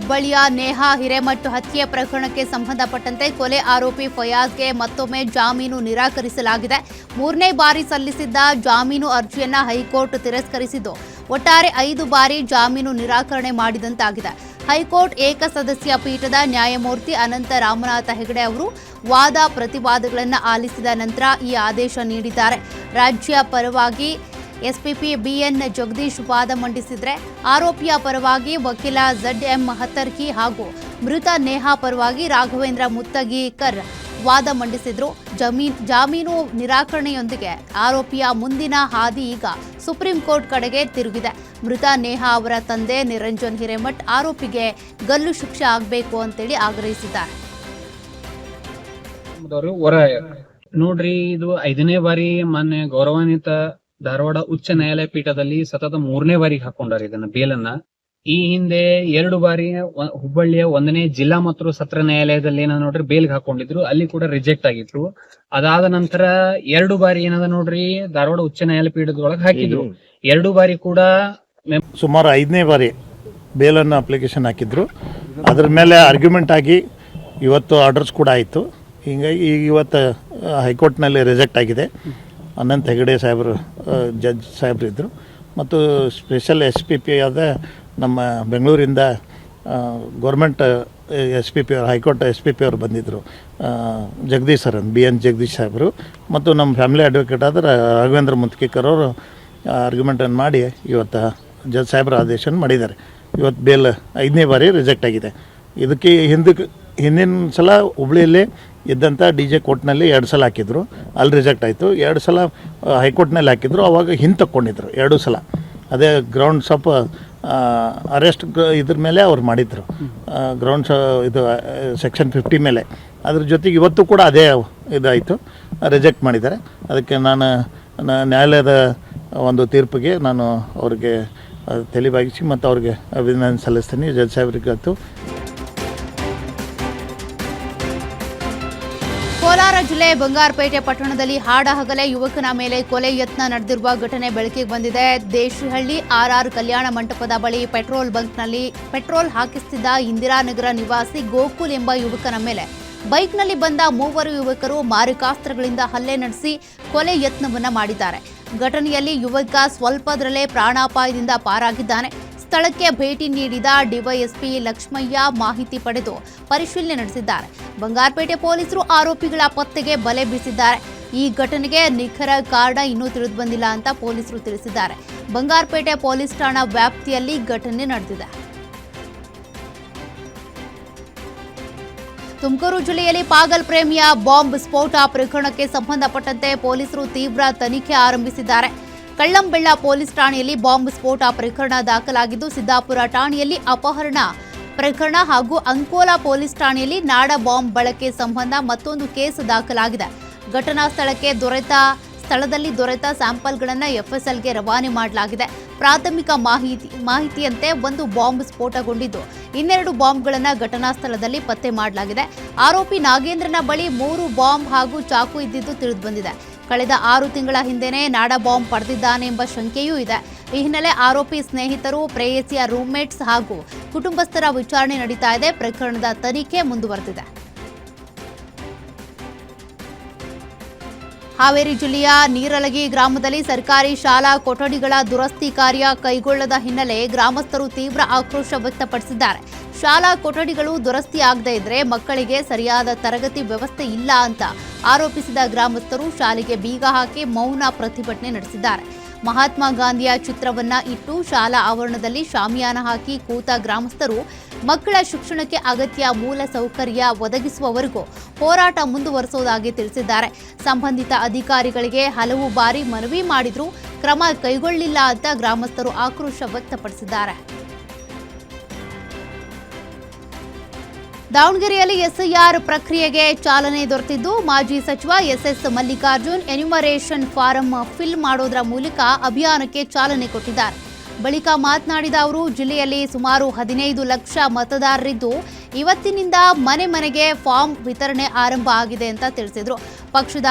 ಹುಬ್ಬಳ್ಳಿಯ ನೇಹಾ ಹಿರೇಮಠ್ ಹತ್ಯೆ ಪ್ರಕರಣಕ್ಕೆ ಸಂಬಂಧಪಟ್ಟಂತೆ ಕೊಲೆ ಆರೋಪಿ ಫಯಾಜ್ಗೆ ಮತ್ತೊಮ್ಮೆ ಜಾಮೀನು ನಿರಾಕರಿಸಲಾಗಿದೆ. 3ನೇ ಬಾರಿ ಸಲ್ಲಿಸಿದ್ದ ಜಾಮೀನು ಅರ್ಜಿಯನ್ನ ಹೈಕೋರ್ಟ್ ತಿರಸ್ಕರಿಸಿದ್ದು, ಒಟ್ಟಾರೆ 5 ಬಾರಿ ಜಾಮೀನು ನಿರಾಕರಣೆ ಮಾಡಿದಂತಾಗಿದೆ. ಹೈಕೋರ್ಟ್ ಏಕಸದಸ್ಯ ಪೀಠದ ನ್ಯಾಯಮೂರ್ತಿ ಅನಂತ ರಾಮನಾಥ ಹೆಗಡೆ ಅವರು ವಾದ ಪ್ರತಿವಾದಗಳನ್ನು ಆಲಿಸಿದ ನಂತರ ಈ ಆದೇಶ ನೀಡಿದ್ದಾರೆ. ರಾಜ್ಯ ಪರವಾಗಿ ಎಸ್ಪಿಪಿ ಬಿಎನ್ ಜಗದೀಶ್ ವಾದ ಮಂಡಿಸಿದರೆ, ಆರೋಪಿಯ ಪರವಾಗಿ ವಕೀಲ ZM ಹತ್ತರ್ಕಿ ಹಾಗೂ ಮೃತ ನೇಹಾ ಪರವಾಗಿ ರಾಘವೇಂದ್ರ ಮುತ್ತಗೀಕರ್ ವಾದ ಮಂಡಿಸಿದ್ರು. ಜಾಮೀನು ನಿರಾಕರಣೆಯೊಂದಿಗೆ ಆರೋಪಿಯ ಮುಂದಿನ ಹಾದಿ ಈಗ ಸುಪ್ರೀಂ ಕೋರ್ಟ್ ಕಡೆಗೆ ತಿರುಗಿದೆ. ಮೃತ ನೇಹಾ ಅವರ ತಂದೆ ನಿರಂಜನ್ ಹಿರೇಮಠ್ ಆರೋಪಿಗೆ ಗಲ್ಲು ಶಿಕ್ಷೆ ಆಗಬೇಕು ಅಂತೇಳಿ ಆಗ್ರಹಿಸಿದ್ದಾರೆ. ನೋಡ್ರಿ, ಇದು 5ನೇ ಬಾರಿ ಮಾನ್ಯ ಗೌರವಾನ್ವಿತ ಧಾರವಾಡ ಉಚ್ಚ ನ್ಯಾಯಾಲಯ ಪೀಠದಲ್ಲಿ ಸತತ 3ನೇ ಬಾರಿಗೆ ಹಾಕೊಂಡಾರ ಇದನ್ನ ಬೇಲನ್ನ. ಈ ಹಿಂದೆ 2 ಬಾರಿ ಹುಬ್ಬಳ್ಳಿಯ 1ನೇ ಜಿಲ್ಲಾ ಮತ್ತು ಸತ್ರ ನ್ಯಾಯಾಲಯದಲ್ಲಿ ಏನದ ನೋಡ್ರಿ ಬೇಲ್ಗೆ ಹಾಕೊಂಡಿದ್ರು, ಅಲ್ಲಿ ಕೂಡ ರಿಜೆಕ್ಟ್ ಆಗಿತ್ತು. ಅದಾದ ನಂತರ 2 ಬಾರಿ ಏನದ ನೋಡ್ರಿ ಧಾರವಾಡ ಉಚ್ಚ ನ್ಯಾಯಾಲಯ ಪೀಠದೊಳಗೆ ಹಾಕಿದ್ರು. 2 ಬಾರಿ ಕೂಡ ಸುಮಾರು 5ನೇ ಬಾರಿ ಬೇಲನ್ನು ಅಪ್ಲಿಕೇಶನ್ ಹಾಕಿದ್ರು. ಅದ್ರ ಮೇಲೆ ಆರ್ಗ್ಯುಮೆಂಟ್ ಆಗಿ ಇವತ್ತು ಆರ್ಡರ್ಸ್ ಕೂಡ ಆಯಿತು. ಹೀಗಾಗಿ ಇವತ್ತು ಹೈಕೋರ್ಟ್ನಲ್ಲಿ ರಿಜೆಕ್ಟ್ ಆಗಿದೆ. ಅನಂತ್ ಹೆಗಡೆ ಸಾಹೇಬರು ಜಡ್ಜ್ ಸಾಹೇಬರು ಇದ್ದರು ಮತ್ತು ಸ್ಪೆಷಲ್ SPP ಆದ ನಮ್ಮ ಬೆಂಗಳೂರಿಂದ ಗೌರ್ಮೆಂಟ್ SPP ಅವರು, ಹೈಕೋರ್ಟ್ SPP ಅವರು ಬಂದಿದ್ದರು, ಜಗದೀಶ್ ಸರ್ BN ಜಗದೀಶ್ ಸಾಹೇಬರು, ಮತ್ತು ನಮ್ಮ ಫ್ಯಾಮಿಲಿ ಅಡ್ವೊಕೇಟ್ ಆದ ರಾಘವೇಂದ್ರ ಮುತ್ಕೀಕರ್ ಅವರು ಆರ್ಗ್ಯುಮೆಂಟನ್ನು ಮಾಡಿ ಇವತ್ತು ಜಡ್ಜ್ ಸಾಹೇಬರ ಆದೇಶ ಮಾಡಿದ್ದಾರೆ. ಇವತ್ತು ಬೇಲ್ 5ನೇ ಬಾರಿ ರಿಜೆಕ್ಟ್ ಆಗಿದೆ. ಇದಕ್ಕೆ ಹಿಂದಿನ ಸಲ ಹುಬ್ಳಿಯಲ್ಲಿ ಇದ್ದಂಥ DJ ಕೋರ್ಟ್ನಲ್ಲಿ 2 ಸಲ ಹಾಕಿದ್ರು, ಅಲ್ಲಿ ರಿಜೆಕ್ಟ್ ಆಯಿತು. 2 ಸಲ ಹೈಕೋರ್ಟ್ನಲ್ಲಿ ಹಾಕಿದ್ರು, ಅವಾಗ ಹಿಂತಕ್ಕೊಂಡಿದ್ರು 2 ಸಲ. ಅದೇ ಗ್ರೌಂಡ್ ಸ್ವಲ್ಪ ಅರೆಸ್ಟ್ ಇದ್ರ ಮೇಲೆ ಅವ್ರು ಮಾಡಿದ್ರು, ಇದು ಸೆಕ್ಷನ್ 50 ಮೇಲೆ. ಅದ್ರ ಜೊತೆಗೆ ಇವತ್ತು ಕೂಡ ಅದೇ ಇದಾಯಿತು, ರಿಜೆಕ್ಟ್ ಮಾಡಿದ್ದಾರೆ. ಅದಕ್ಕೆ ನಾನು ನ್ಯಾಯಾಲಯದ ಒಂದು ತೀರ್ಪಿಗೆ ನಾನು ಅವ್ರಿಗೆ ತಲೆಬಾಗಿಸಿ ಮತ್ತು ಅವ್ರಿಗೆ ಅಭಿನಂದನೆ ಸಲ್ಲಿಸ್ತೀನಿ, ಜಡ್ಜ್ ಸಾಹೇಬ್ರಿಗಂತೂ. ಕೋಲಾರ ಜಿಲ್ಲೆ ಬಂಗಾರಪೇಟೆ ಪಟ್ಟಣದಲ್ಲಿ ಹಾಡಹಗಲೇ ಯುವಕನ ಮೇಲೆ ಕೊಲೆ ಯತ್ನ ನಡೆದಿರುವ ಘಟನೆ ಬೆಳಕಿಗೆ ಬಂದಿದೆ. ದೇಶಿಹಳ್ಳಿ RR ಕಲ್ಯಾಣ ಮಂಟಪದ ಬಳಿ ಪೆಟ್ರೋಲ್ ಬಂಕ್ನಲ್ಲಿ ಪೆಟ್ರೋಲ್ ಹಾಕಿಸುತ್ತಿದ್ದ ಇಂದಿರಾನಗರ ನಿವಾಸಿ ಗೋಕುಲ್ ಎಂಬ ಯುವಕನ ಮೇಲೆ ಬೈಕ್ನಲ್ಲಿ ಬಂದ 3 ಯುವಕರು ಮಾರಕಾಸ್ತ್ರಗಳಿಂದ ಹಲ್ಲೆ ನಡೆಸಿ ಕೊಲೆ ಯತ್ನವನ್ನ ಮಾಡಿದ್ದಾರೆ. ಘಟನೆಯಲ್ಲಿ ಯುವಕ ಸ್ವಲ್ಪದರಲ್ಲೇ ಪ್ರಾಣಾಪಾಯದಿಂದ ಪಾರಾಗಿದ್ದಾನೆ. ಸ್ಥಳಕ್ಕೆ ಭೇಟಿ ನೀಡಿದ ಡಿವೈಎಸ್ಪಿ ಲಕ್ಷ್ಮಯ್ಯ ಮಾಹಿತಿ ಪಡೆದು ಪರಿಶೀಲನೆ ನಡೆಸಿದ್ದಾರೆ. ಬಂಗಾರಪೇಟೆ ಪೊಲೀಸರು ಆರೋಪಿಗಳ ಪತ್ತೆಗೆ ಬಲೆ ಬೀಸಿದ್ದಾರೆ. ಈ ಘಟನೆಗೆ ನಿಖರ ಕಾರಣ ಇನ್ನೂ ತಿಳಿದುಬಂದಿಲ್ಲ ಅಂತ ಪೊಲೀಸರು ತಿಳಿಸಿದ್ದಾರೆ. ಬಂಗಾರಪೇಟೆ ಪೊಲೀಸ್ ಠಾಣಾ ವ್ಯಾಪ್ತಿಯಲ್ಲಿ ಘಟನೆ ನಡೆದಿದೆ. ತುಮಕೂರು ಜಿಲ್ಲೆಯಲ್ಲಿ ಪಾಗಲ್ ಪ್ರೇಮಿಯ ಬಾಂಬ್ ಸ್ಫೋಟ ಪ್ರಕರಣಕ್ಕೆ ಸಂಬಂಧಪಟ್ಟಂತೆ ಪೊಲೀಸರು ತೀವ್ರ ತನಿಖೆ ಆರಂಭಿಸಿದ್ದಾರೆ. ಕಳ್ಳಂಬೆಳ್ಳ ಪೊಲೀಸ್ ಠಾಣೆಯಲ್ಲಿ ಬಾಂಬ್ ಸ್ಫೋಟ ಪ್ರಕರಣ ದಾಖಲಾಗಿದ್ದು, ಸಿದ್ದಾಪುರ ಠಾಣೆಯಲ್ಲಿ ಅಪಹರಣ ಪ್ರಕರಣ ಹಾಗೂ ಅಂಕೋಲಾ ಪೊಲೀಸ್ ಠಾಣೆಯಲ್ಲಿ ನಾಡ ಬಾಂಬ್ ಬಳಕೆ ಸಂಬಂಧ ಮತ್ತೊಂದು ಕೇಸ್ ದಾಖಲಾಗಿದೆ. ಘಟನಾ ಸ್ಥಳದಲ್ಲಿ ದೊರೆತ ಸ್ಯಾಂಪಲ್ಗಳನ್ನು FSLಗೆ ರವಾನೆ ಮಾಡಲಾಗಿದೆ. ಪ್ರಾಥಮಿಕ ಮಾಹಿತಿಯಂತೆ ಒಂದು ಬಾಂಬ್ ಸ್ಫೋಟಗೊಂಡಿದ್ದು, 2 ಬಾಂಬ್ಗಳನ್ನು ಘಟನಾ ಸ್ಥಳದಲ್ಲಿ ಪತ್ತೆ ಮಾಡಲಾಗಿದೆ. ಆರೋಪಿ ನಾಗೇಂದ್ರನ ಬಳಿ 3 ಬಾಂಬ್ ಹಾಗೂ ಚಾಕು ಇದ್ದಿದ್ದು ತಿಳಿದುಬಂದಿದೆ. ಕಳೆದ 6 ತಿಂಗಳ ಹಿಂದೆನೇ ನಾಡ ಬಾಂಬ್ ಪಡೆದಿದ್ದಾನೆ ಎಂಬ ಶಂಕೆಯೂ ಇದೆ. ಈ ಹಿನ್ನೆಲೆ ಆರೋಪಿ ಸ್ನೇಹಿತರು, ಪ್ರೇಯಸಿಯ ರೂಮ್ಮೇಟ್ಸ್ ಹಾಗೂ ಕುಟುಂಬಸ್ಥರ ವಿಚಾರಣೆ ನಡೀತಾ ಇದೆ. ಪ್ರಕರಣದ ತನಿಖೆ ಮುಂದುವರೆದಿದೆ. ಹಾವೇರಿ ಜಿಲ್ಲೆಯ ನೀರಲಗಿ ಗ್ರಾಮದಲ್ಲಿ ಸರ್ಕಾರಿ ಶಾಲಾ ಕೊಠಡಿಗಳ ದುರಸ್ತಿ ಕಾರ್ಯ ಕೈಗೊಳ್ಳದ ಹಿನ್ನೆಲೆ ಗ್ರಾಮಸ್ಥರು ತೀವ್ರ ಆಕ್ರೋಶ ವ್ಯಕ್ತಪಡಿಸಿದ್ದಾರೆ. ಶಾಲಾ ಕೊಠಡಿಗಳು ದುರಸ್ತಿ ಆಗದೇ ಇದ್ರೆ ಮಕ್ಕಳಿಗೆ ಸರಿಯಾದ ತರಗತಿ ವ್ಯವಸ್ಥೆ ಇಲ್ಲ ಅಂತ ಆರೋಪಿಸಿದ ಗ್ರಾಮಸ್ಥರು ಶಾಲೆಗೆ ಬೀಗ ಹಾಕಿ ಮೌನ ಪ್ರತಿಭಟನೆ ನಡೆಸಿದ್ದಾರೆ. ಮಹಾತ್ಮ ಗಾಂಧಿಯ ಚಿತ್ರವನ್ನ ಇಟ್ಟು ಶಾಲಾ ಆವರಣದಲ್ಲಿ ಶಾಮಿಯಾನ ಹಾಕಿ ಕೂತ ಗ್ರಾಮಸ್ಥರು ಮಕ್ಕಳ ಶಿಕ್ಷಣಕ್ಕೆ ಅಗತ್ಯ ಮೂಲ ಸೌಕರ್ಯ ಒದಗಿಸುವವರೆಗೂ ಹೋರಾಟ ಮುಂದುವರಿಸುವುದಾಗಿ ತಿಳಿಸಿದ್ದಾರೆ. ಸಂಬಂಧಿತ ಅಧಿಕಾರಿಗಳಿಗೆ ಹಲವು ಬಾರಿ ಮನವಿ ಮಾಡಿದ್ರೂ ಕ್ರಮ ಕೈಗೊಳ್ಳಿಲ್ಲ ಅಂತ ಗ್ರಾಮಸ್ಥರು ಆಕ್ರೋಶ ವ್ಯಕ್ತಪಡಿಸಿದ್ದಾರೆ. ದಾವಣಗೆರೆಯಲ್ಲಿ SIR ಪ್ರಕ್ರಿಯೆಗೆ ಚಾಲನೆ ದೊರೆತಿದ್ದು, ಮಾಜಿ ಸಚಿವ SS Mallikarjun enumeration form fill ಮಾಡೋದರ ಮೂಲಕ ಅಭಿಯಾನಕ್ಕೆ ಚಾಲನೆ ಕೊಟ್ಟಿದ್ದಾರೆ. ಬಳಿಕ ಮಾತನಾಡಿದ ಅವರು, ಜಿಲ್ಲೆಯಲ್ಲಿ ಸುಮಾರು 15 ಲಕ್ಷ ಮತದಾರರಿದ್ದು ಇವತ್ತಿನಿಂದ ಮನೆ ಮನೆಗೆ ಫಾರ್ಮ್ ವಿತರಣೆ ಆರಂಭ ಆಗಿದೆ ಅಂತ ತಿಳಿಸಿದರು. ಪಕ್ಷದ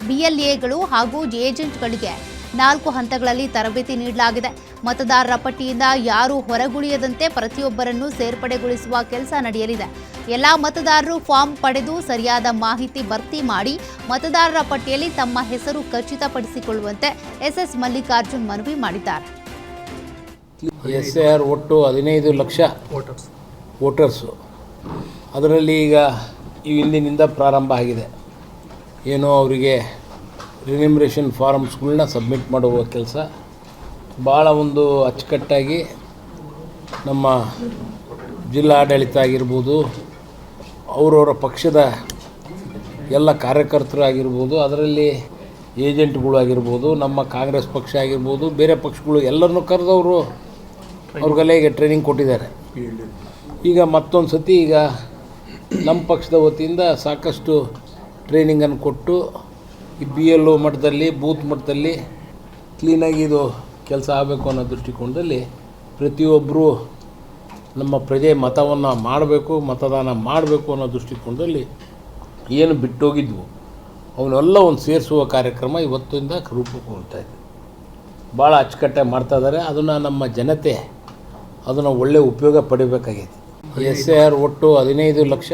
BLAಗಳು ಹಾಗೂ ಏಜೆಂಟ್ಗಳಿಗೆ 4 ಹಂತಗಳಲ್ಲಿ ತರಬೇತಿ ನೀಡಲಾಗಿದೆ. ಮತದಾರರ ಪಟ್ಟಿಯಿಂದ ಯಾರೂ ಹೊರಗುಳಿಯದಂತೆ ಪ್ರತಿಯೊಬ್ಬರನ್ನು ಸೇರ್ಪಡೆಗೊಳಿಸುವ ಕೆಲಸ ನಡೆಯಲಿದೆ. ಎಲ್ಲಾ ಮತದಾರರು ಫಾರ್ಮ್ ಪಡೆದು ಸರಿಯಾದ ಮಾಹಿತಿ ಭರ್ತಿ ಮಾಡಿ ಮತದಾರರ ಪಟ್ಟಿಯಲ್ಲಿ ತಮ್ಮ ಹೆಸರು ಖಚಿತಪಡಿಸಿಕೊಳ್ಳುವಂತೆ ಎಸ್ಎಸ್ ಮಲ್ಲಿಕಾರ್ಜುನ್ ಮನವಿ ಮಾಡಿದ್ದಾರೆ. SIR ಒಟ್ಟು 15 ಲಕ್ಷ ವೋಟರ್ಸು. ಅದರಲ್ಲಿ ಈಗ ಇಂದಿನಿಂದ ಪ್ರಾರಂಭ ಆಗಿದೆ. ಏನೋ ಅವರಿಗೆ ರಿನಿಮ್ರೇಷನ್ ಫಾರಮ್ಸ್ಗಳನ್ನ ಸಬ್ಮಿಟ್ ಮಾಡುವ ಕೆಲಸ ಭಾಳ ಒಂದು ಅಚ್ಚುಕಟ್ಟಾಗಿ ನಮ್ಮ ಜಿಲ್ಲಾಡಳಿತ ಆಗಿರ್ಬೋದು, ಅವರವರ ಪಕ್ಷದ ಎಲ್ಲ ಕಾರ್ಯಕರ್ತರು ಆಗಿರ್ಬೋದು, ಅದರಲ್ಲಿ ಏಜೆಂಟ್ಗಳು ಆಗಿರ್ಬೋದು, ನಮ್ಮ ಕಾಂಗ್ರೆಸ್ ಪಕ್ಷ ಆಗಿರ್ಬೋದು, ಬೇರೆ ಪಕ್ಷಗಳು ಎಲ್ಲರನ್ನೂ ಕರೆದವರು ಅವ್ರಿಗೆಲ್ಲ ಈಗ ಟ್ರೈನಿಂಗ್ ಕೊಟ್ಟಿದ್ದಾರೆ. ಈಗ ಮತ್ತೊಂದು ಸತಿ ಈಗ ನಮ್ಮ ಪಕ್ಷದ ವತಿಯಿಂದ ಸಾಕಷ್ಟು ಟ್ರೈನಿಂಗನ್ನು ಕೊಟ್ಟು ಈ BLO ಮಟ್ಟದಲ್ಲಿ ಬೂತ್ ಮಟ್ಟದಲ್ಲಿ ಕ್ಲೀನಾಗಿ ಇದು ಕೆಲಸ ಆಗಬೇಕು ಅನ್ನೋ ದೃಷ್ಟಿಕೋನದಲ್ಲಿ ಪ್ರತಿಯೊಬ್ಬರು ನಮ್ಮ ಪ್ರಜೆ ಮತವನ್ನು ಮಾಡಬೇಕು, ಮತದಾನ ಮಾಡಬೇಕು ಅನ್ನೋ ದೃಷ್ಟಿಕೋನದಲ್ಲಿ ಏನು ಬಿಟ್ಟೋಗಿದ್ವು ಅವನ್ನೆಲ್ಲ ಒಂದು ಸೇರಿಸುವ ಕಾರ್ಯಕ್ರಮ ಇವತ್ತಿಂದ ರೂಪುಗೊಳ್ತಾ ಇದೆ. ಭಾಳ ಅಚ್ಚುಕಟ್ಟಾಗಿ ಮಾಡ್ತಾಯಿದ್ದಾರೆ. ಅದನ್ನು ನಮ್ಮ ಜನತೆ ಅದನ್ನು ಒಳ್ಳೆಯ ಉಪಯೋಗ ಪಡಿಬೇಕಾಗೈತಿ. SIR ಒಟ್ಟು 15 ಲಕ್ಷ.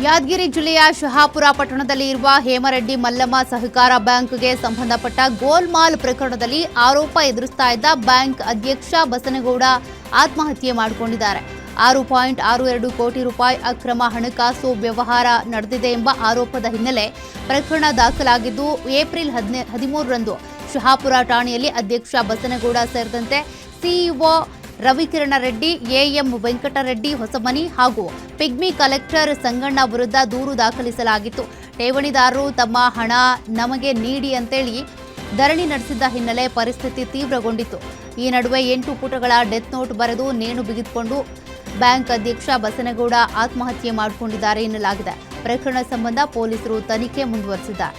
ಯಾದಗಿರಿ ಜಿಲ್ಲೆಯ ಶಹಾಪುರ ಪಟ್ಟಣದಲ್ಲಿ ಇರುವ ಹೇಮರೆಡ್ಡಿ ಮಲ್ಲಮ್ಮ ಸಹಕಾರ ಬ್ಯಾಂಕ್ಗೆ ಸಂಬಂಧಪಟ್ಟ ಗೋಲ್ಮಾಲ್ ಪ್ರಕರಣದಲ್ಲಿ ಆರೋಪ ಎದುರಿಸ್ತಾ ಇದ್ದ ಬ್ಯಾಂಕ್ ಅಧ್ಯಕ್ಷ ಬಸನಗೌಡ ಆತ್ಮಹತ್ಯೆ ಮಾಡಿಕೊಂಡಿದ್ದಾರೆ. 6.62 ಕೋಟಿ ರೂಪಾಯಿ ಅಕ್ರಮ ಹಣಕಾಸು ವ್ಯವಹಾರ ನಡೆದಿದೆ ಎಂಬ ಆರೋಪದ ಹಿನ್ನೆಲೆ ಪ್ರಕರಣ ದಾಖಲಾಗಿದ್ದು ಏಪ್ರಿಲ್ 13ರಂದು ಶಹಾಪುರ ಠಾಣೆಯಲ್ಲಿ ಅಧ್ಯಕ್ಷ ಬಸನಗೌಡ ಸೇರಿದಂತೆ ಸಿಇಒ ರವಿಕಿರಣ ರೆಡ್ಡಿ, AM ವೆಂಕಟರೆಡ್ಡಿ ಹೊಸಮನಿ ಹಾಗೂ ಪಿಗ್ಮಿ ಕಲೆಕ್ಟರ್ ಸಂಗಣ್ಣ ವಿರುದ್ಧ ದೂರು ದಾಖಲಿಸಲಾಗಿತ್ತು. ಠೇವಣಿದಾರರು ತಮ್ಮ ಹಣ ನಮಗೆ ನೀಡಿ ಅಂತೇಳಿ ಧರಣಿ ನಡೆಸಿದ್ದ ಹಿನ್ನೆಲೆ ಪರಿಸ್ಥಿತಿ ತೀವ್ರಗೊಂಡಿತ್ತು. ಈ ನಡುವೆ 8 ಪುಟಗಳ ಡೆತ್ ನೋಟ್ ಬರೆದು ನೇಣು ಬಿಗಿದುಕೊಂಡು ಬ್ಯಾಂಕ್ ಅಧ್ಯಕ್ಷ ಬಸನಗೌಡ ಆತ್ಮಹತ್ಯೆ ಮಾಡಿಕೊಂಡಿದ್ದಾರೆ ಎನ್ನಲಾಗಿದೆ. ಪ್ರಕರಣ ಸಂಬಂಧ ಪೊಲೀಸರು ತನಿಖೆ ಮುಂದುವರೆಸಿದ್ದಾರೆ.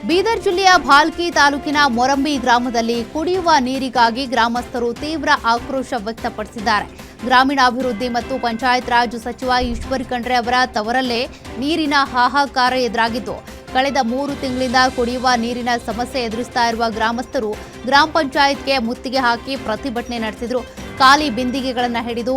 ಬೀದರ್ ಜಿಲ್ಲೆಯ ಭಾಲ್ಕಿ ತಾಲೂಕಿನ ಮೊರಂಬಿ ಗ್ರಾಮದಲ್ಲಿ ಕುಡಿಯುವ ನೀರಿಗಾಗಿ ಗ್ರಾಮಸ್ಥರು ತೀವ್ರ ಆಕ್ರೋಶ ವ್ಯಕ್ತಪಡಿಸಿದ್ದಾರೆ. ಗ್ರಾಮೀಣಾಭಿವೃದ್ಧಿ ಮತ್ತು ಪಂಚಾಯತ್ ರಾಜ್ ಸಚಿವ ಈಶ್ವರ್ ಖಂಡ್ರೆ ಅವರ ತವರಲ್ಲೇ ನೀರಿನ ಹಾಹಾಕಾರ ಎದುರಾಗಿದ್ದು, ಕಳೆದ 3 ತಿಂಗಳಿಂದ ಕುಡಿಯುವ ನೀರಿನ ಸಮಸ್ಯೆ ಎದುರಿಸ್ತಾ ಇರುವ ಗ್ರಾಮಸ್ಥರು ಗ್ರಾಮ ಪಂಚಾಯತ್ಗೆ ಮುತ್ತಿಗೆ ಹಾಕಿ ಪ್ರತಿಭಟನೆ ನಡೆಸಿದರು. ಖಾಲಿ ಬಿಂದಿಗೆಗಳನ್ನು ಹಿಡಿದು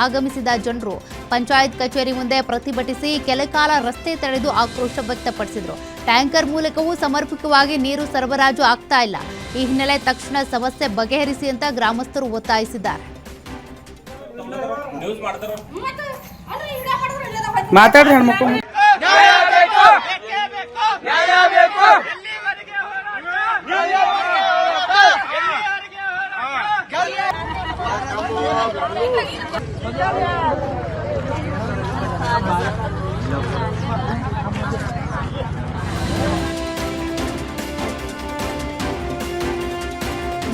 ಆಗಮಿಸಿದ ಜನರು ಪಂಚಾಯತ್ ಕಚೇರಿ ಮುಂದೆ ಪ್ರತಿಭಟಿಸಿ ಕೆಲಕಾಲ ರಸ್ತೆ ತಡೆದು ಆಕ್ರೋಶ ವ್ಯಕ್ತಪಡಿಸಿದರು. ಟ್ಯಾಂಕರ್ ಮೂಲಕವೂ ಸಮರ್ಪಕವಾಗಿ ನೀರು ಸರಬರಾಜು ಆಗ್ತಾ ಇಲ್ಲ. ಈ ಹಿನ್ನೆಲೆ ತಕ್ಷಣ ಸಮಸ್ಯೆ ಬಗೆಹರಿಸಿ ಅಂತ ಗ್ರಾಮಸ್ಥರು ಒತ್ತಾಯಿಸಿದ್ದಾರೆ.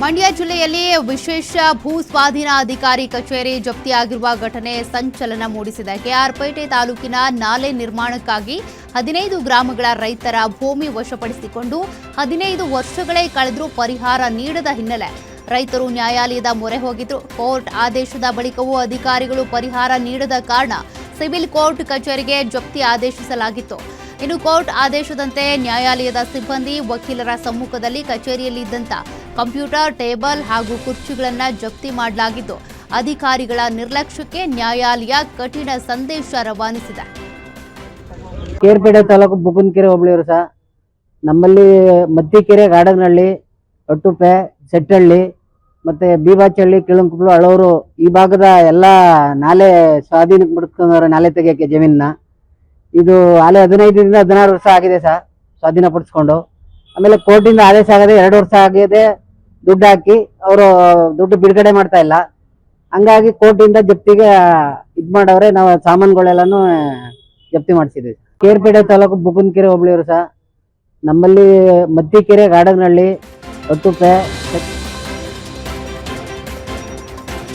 ಮಂಡ್ಯ ಜಿಲ್ಲೆಯಲ್ಲಿ ವಿಶೇಷ ಭೂ ಸ್ವಾಧೀನ ಅಧಿಕಾರಿ ಕಚೇರಿ ಜಪ್ತಿಯಾಗಿರುವ ಘಟನೆ ಸಂಚಲನ ಮೂಡಿಸಿದೆ. ಕೆಆರ್ಪೇಟೆ ತಾಲೂಕಿನ ನಾಲೆ ನಿರ್ಮಾಣಕ್ಕಾಗಿ 15 ಗ್ರಾಮಗಳ ರೈತರ ಭೂಮಿ ವಶಪಡಿಸಿಕೊಂಡು 15 ವರ್ಷಗಳೇ ಕಳೆದರೂ ಪರಿಹಾರ ನೀಡದ ಹಿನ್ನೆಲೆ ರೈತರು ನ್ಯಾಯಾಲಯದ ಮೊರೆ ಹೋಗಿದ್ರು. ಕೋರ್ಟ್ ಆದೇಶದ ಬಳಿಕವೂ ಅಧಿಕಾರಿಗಳು ಪರಿಹಾರ ನೀಡದ ಕಾರಣ ಸಿವಿಲ್ ಕೋರ್ಟ್ ಕಚೇರಿಗೆ ಜಪ್ತಿ ಆದೇಶಿಸಲಾಗಿತ್ತು. ಇನ್ನು ಕೋರ್ಟ್ ಆದೇಶದಂತೆ ನ್ಯಾಯಾಲಯದ ಸಿಬ್ಬಂದಿ ವಕೀಲರ ಸಮ್ಮುಖದಲ್ಲಿ ಕಚೇರಿಯಲ್ಲಿದ್ದಂಥ ಕಂಪ್ಯೂಟರ್, ಟೇಬಲ್ ಹಾಗೂ ಕುರ್ಚಿಗಳನ್ನು ಜಪ್ತಿ ಮಾಡಲಾಗಿದ್ದು, ಅಧಿಕಾರಿಗಳ ನಿರ್ಲಕ್ಷ್ಯಕ್ಕೆ ನ್ಯಾಯಾಲಯ ಕಠಿಣ ಸಂದೇಶ ರವಾನಿಸಿದೆ. ಕೇರ್ಪೇಟೆ ತಾಲೂಕು ಬುಕ್ಕನಕೆರೆ ಹೋಬಳಿಯವರು ಸಹ ನಮ್ಮಲ್ಲಿ ಮತ್ತಿಕೆರೆ, ಗಾಡಗನಹಳ್ಳಿ, ಒಟ್ಟುಪೆ, ಸೆಟ್ಟಹಳ್ಳಿ ಮತ್ತು ಬೀಬಾಚಹಳ್ಳಿ, ಕಿಳಂಕುಪ್ಲು, ಅಳೂರು ಈ ಭಾಗದ ಎಲ್ಲ ನಾಲೆ ಸ್ವಾಧೀನಕ್ಕೆ ಬಿಡ್ಕೊಂಡವ್ರೆ. ನಾಲೆ ತೆಗಿಯೋಕ್ಕೆ ಜಮೀನನ್ನ ಇದು ಆಲೆ 15ರಿಂದ 16 ವರ್ಷ ಆಗಿದೆ ಸಹ ಸ್ವಾಧೀನಪಡಿಸ್ಕೊಂಡು. ಆಮೇಲೆ ಕೋರ್ಟಿಂದ ಆದೇಶ ಆಗದೆ 2 ವರ್ಷ ಆಗಿದೆ. ದುಡ್ಡು ಹಾಕಿ ಅವರು ದುಡ್ಡು ಬಿಡುಗಡೆ ಮಾಡ್ತಾ ಇಲ್ಲ. ಹಂಗಾಗಿ ಕೋರ್ಟಿಂದ ಜಪ್ತಿಗೆ ಮಾಡವ್ರೆ. ನಾವು ಸಾಮಾನುಗಳೆಲ್ಲಾನು ಜಪ್ತಿ ಮಾಡಿಸಿದ್ವಿ. ಕೇರ್ಪೇಟೆ ತಾಲೂಕು ಬುಕ್ಕನಕೆರೆ ಹೋಬಳಿಯವರು ಸಹ ನಮ್ಮಲ್ಲಿ ಮತ್ತಿಕೆರೆ, ಗಾಡಗನಹಳ್ಳಿ, ಒಟ್ಟುಪೆ.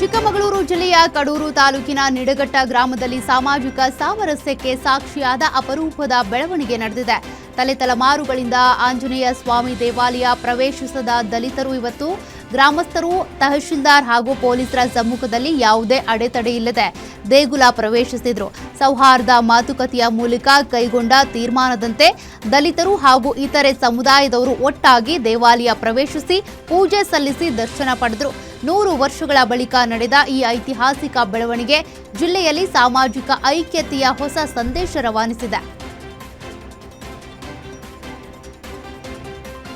ಚಿಕ್ಕಮಗಳೂರು ಜಿಲ್ಲೆಯ ಕಡೂರು ತಾಲೂಕಿನ ನಿಡಘಟ್ಟ ಗ್ರಾಮದಲ್ಲಿ ಸಾಮಾಜಿಕ ಸಾಮರಸ್ಯಕ್ಕೆ ಸಾಕ್ಷಿಯಾದ ಅಪರೂಪದ ಬೆಳವಣಿಗೆ ನಡೆದಿದೆ. ತಲೆತಲೆಮಾರುಗಳಿಂದ ಆಂಜನೇಯ ಸ್ವಾಮಿ ದೇವಾಲಯ ಪ್ರವೇಶಿಸದ ದಲಿತರು ಇವತ್ತು ಗ್ರಾಮಸ್ಥರು ತಹಶೀಲ್ದಾರ್ ಹಾಗೂ ಪೊಲೀಸರ ಸಮ್ಮುಖದಲ್ಲಿ ಯಾವುದೇ ಅಡೆತಡೆ ಇಲ್ಲದೆ ದೇಗುಲ ಪ್ರವೇಶಿಸಿದರು. ಸೌಹಾರ್ದ ಮಾತುಕತೆಯ ಮೂಲಕ ಕೈಗೊಂಡ ತೀರ್ಮಾನದಂತೆ ದಲಿತರು ಹಾಗೂ ಇತರೆ ಸಮುದಾಯದವರು ಒಟ್ಟಾಗಿ ದೇವಾಲಯ ಪ್ರವೇಶಿಸಿ ಪೂಜೆ ಸಲ್ಲಿಸಿ ದರ್ಶನ ಪಡೆದರು. 100 ವರ್ಷಗಳ ಬಳಿಕ ನಡೆದ ಈ ಐತಿಹಾಸಿಕ ಬೆಳವಣಿಗೆ ಜಿಲ್ಲೆಯಲ್ಲಿ ಸಾಮಾಜಿಕ ಐಕ್ಯತೆಯ ಹೊಸ ಸಂದೇಶ ರವಾನಿಸಿದೆ.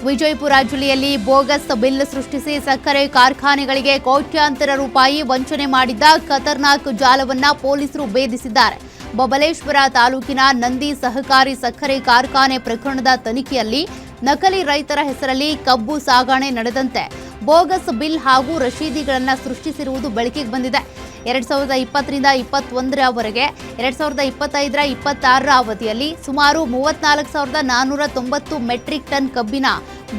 ವಿಜಯಪುರ ಜಿಲ್ಲೆಯಲ್ಲಿ ಬೋಗಸ್ ಬಿಲ್ ಸೃಷ್ಟಿಸಿ ಸಕ್ಕರೆ ಕಾರ್ಖಾನೆಗಳಿಗೆ ಕೋಟ್ಯಾಂತರ ರೂಪಾಯಿ ವಂಚನೆ ಮಾಡಿದ್ದ ಖತರ್ನಾಕ್ ಜಾಲವನ್ನ ಪೊಲೀಸರು ಭೇದಿಸಿದ್ದಾರೆ. ಬಬಲೇಶ್ವರ ತಾಲೂಕಿನ ನಂದಿ ಸಹಕಾರಿ ಸಕ್ಕರೆ ಕಾರ್ಖಾನೆ ಪ್ರಕರಣದ ತನಿಖೆಯಲ್ಲಿ ನಕಲಿ ರೈತರ ಹೆಸರಲ್ಲಿ ಕಬ್ಬು ಸಾಗಣೆ ನಡೆದಂತೆ ಬೋಗಸ್ ಬಿಲ್ ಹಾಗೂ ರಶೀದಿಗಳನ್ನು ಸೃಷ್ಟಿಸಿರುವುದು ಬೆಳಕಿಗೆ ಬಂದಿದೆ. 2020ರಿಂದ 2021ರವರೆಗೆ 2025ರ 26ರ ಅವಧಿಯಲ್ಲಿ ಸುಮಾರು 34,490 ಮೆಟ್ರಿಕ್ ಟನ್ ಕಬ್ಬಿನ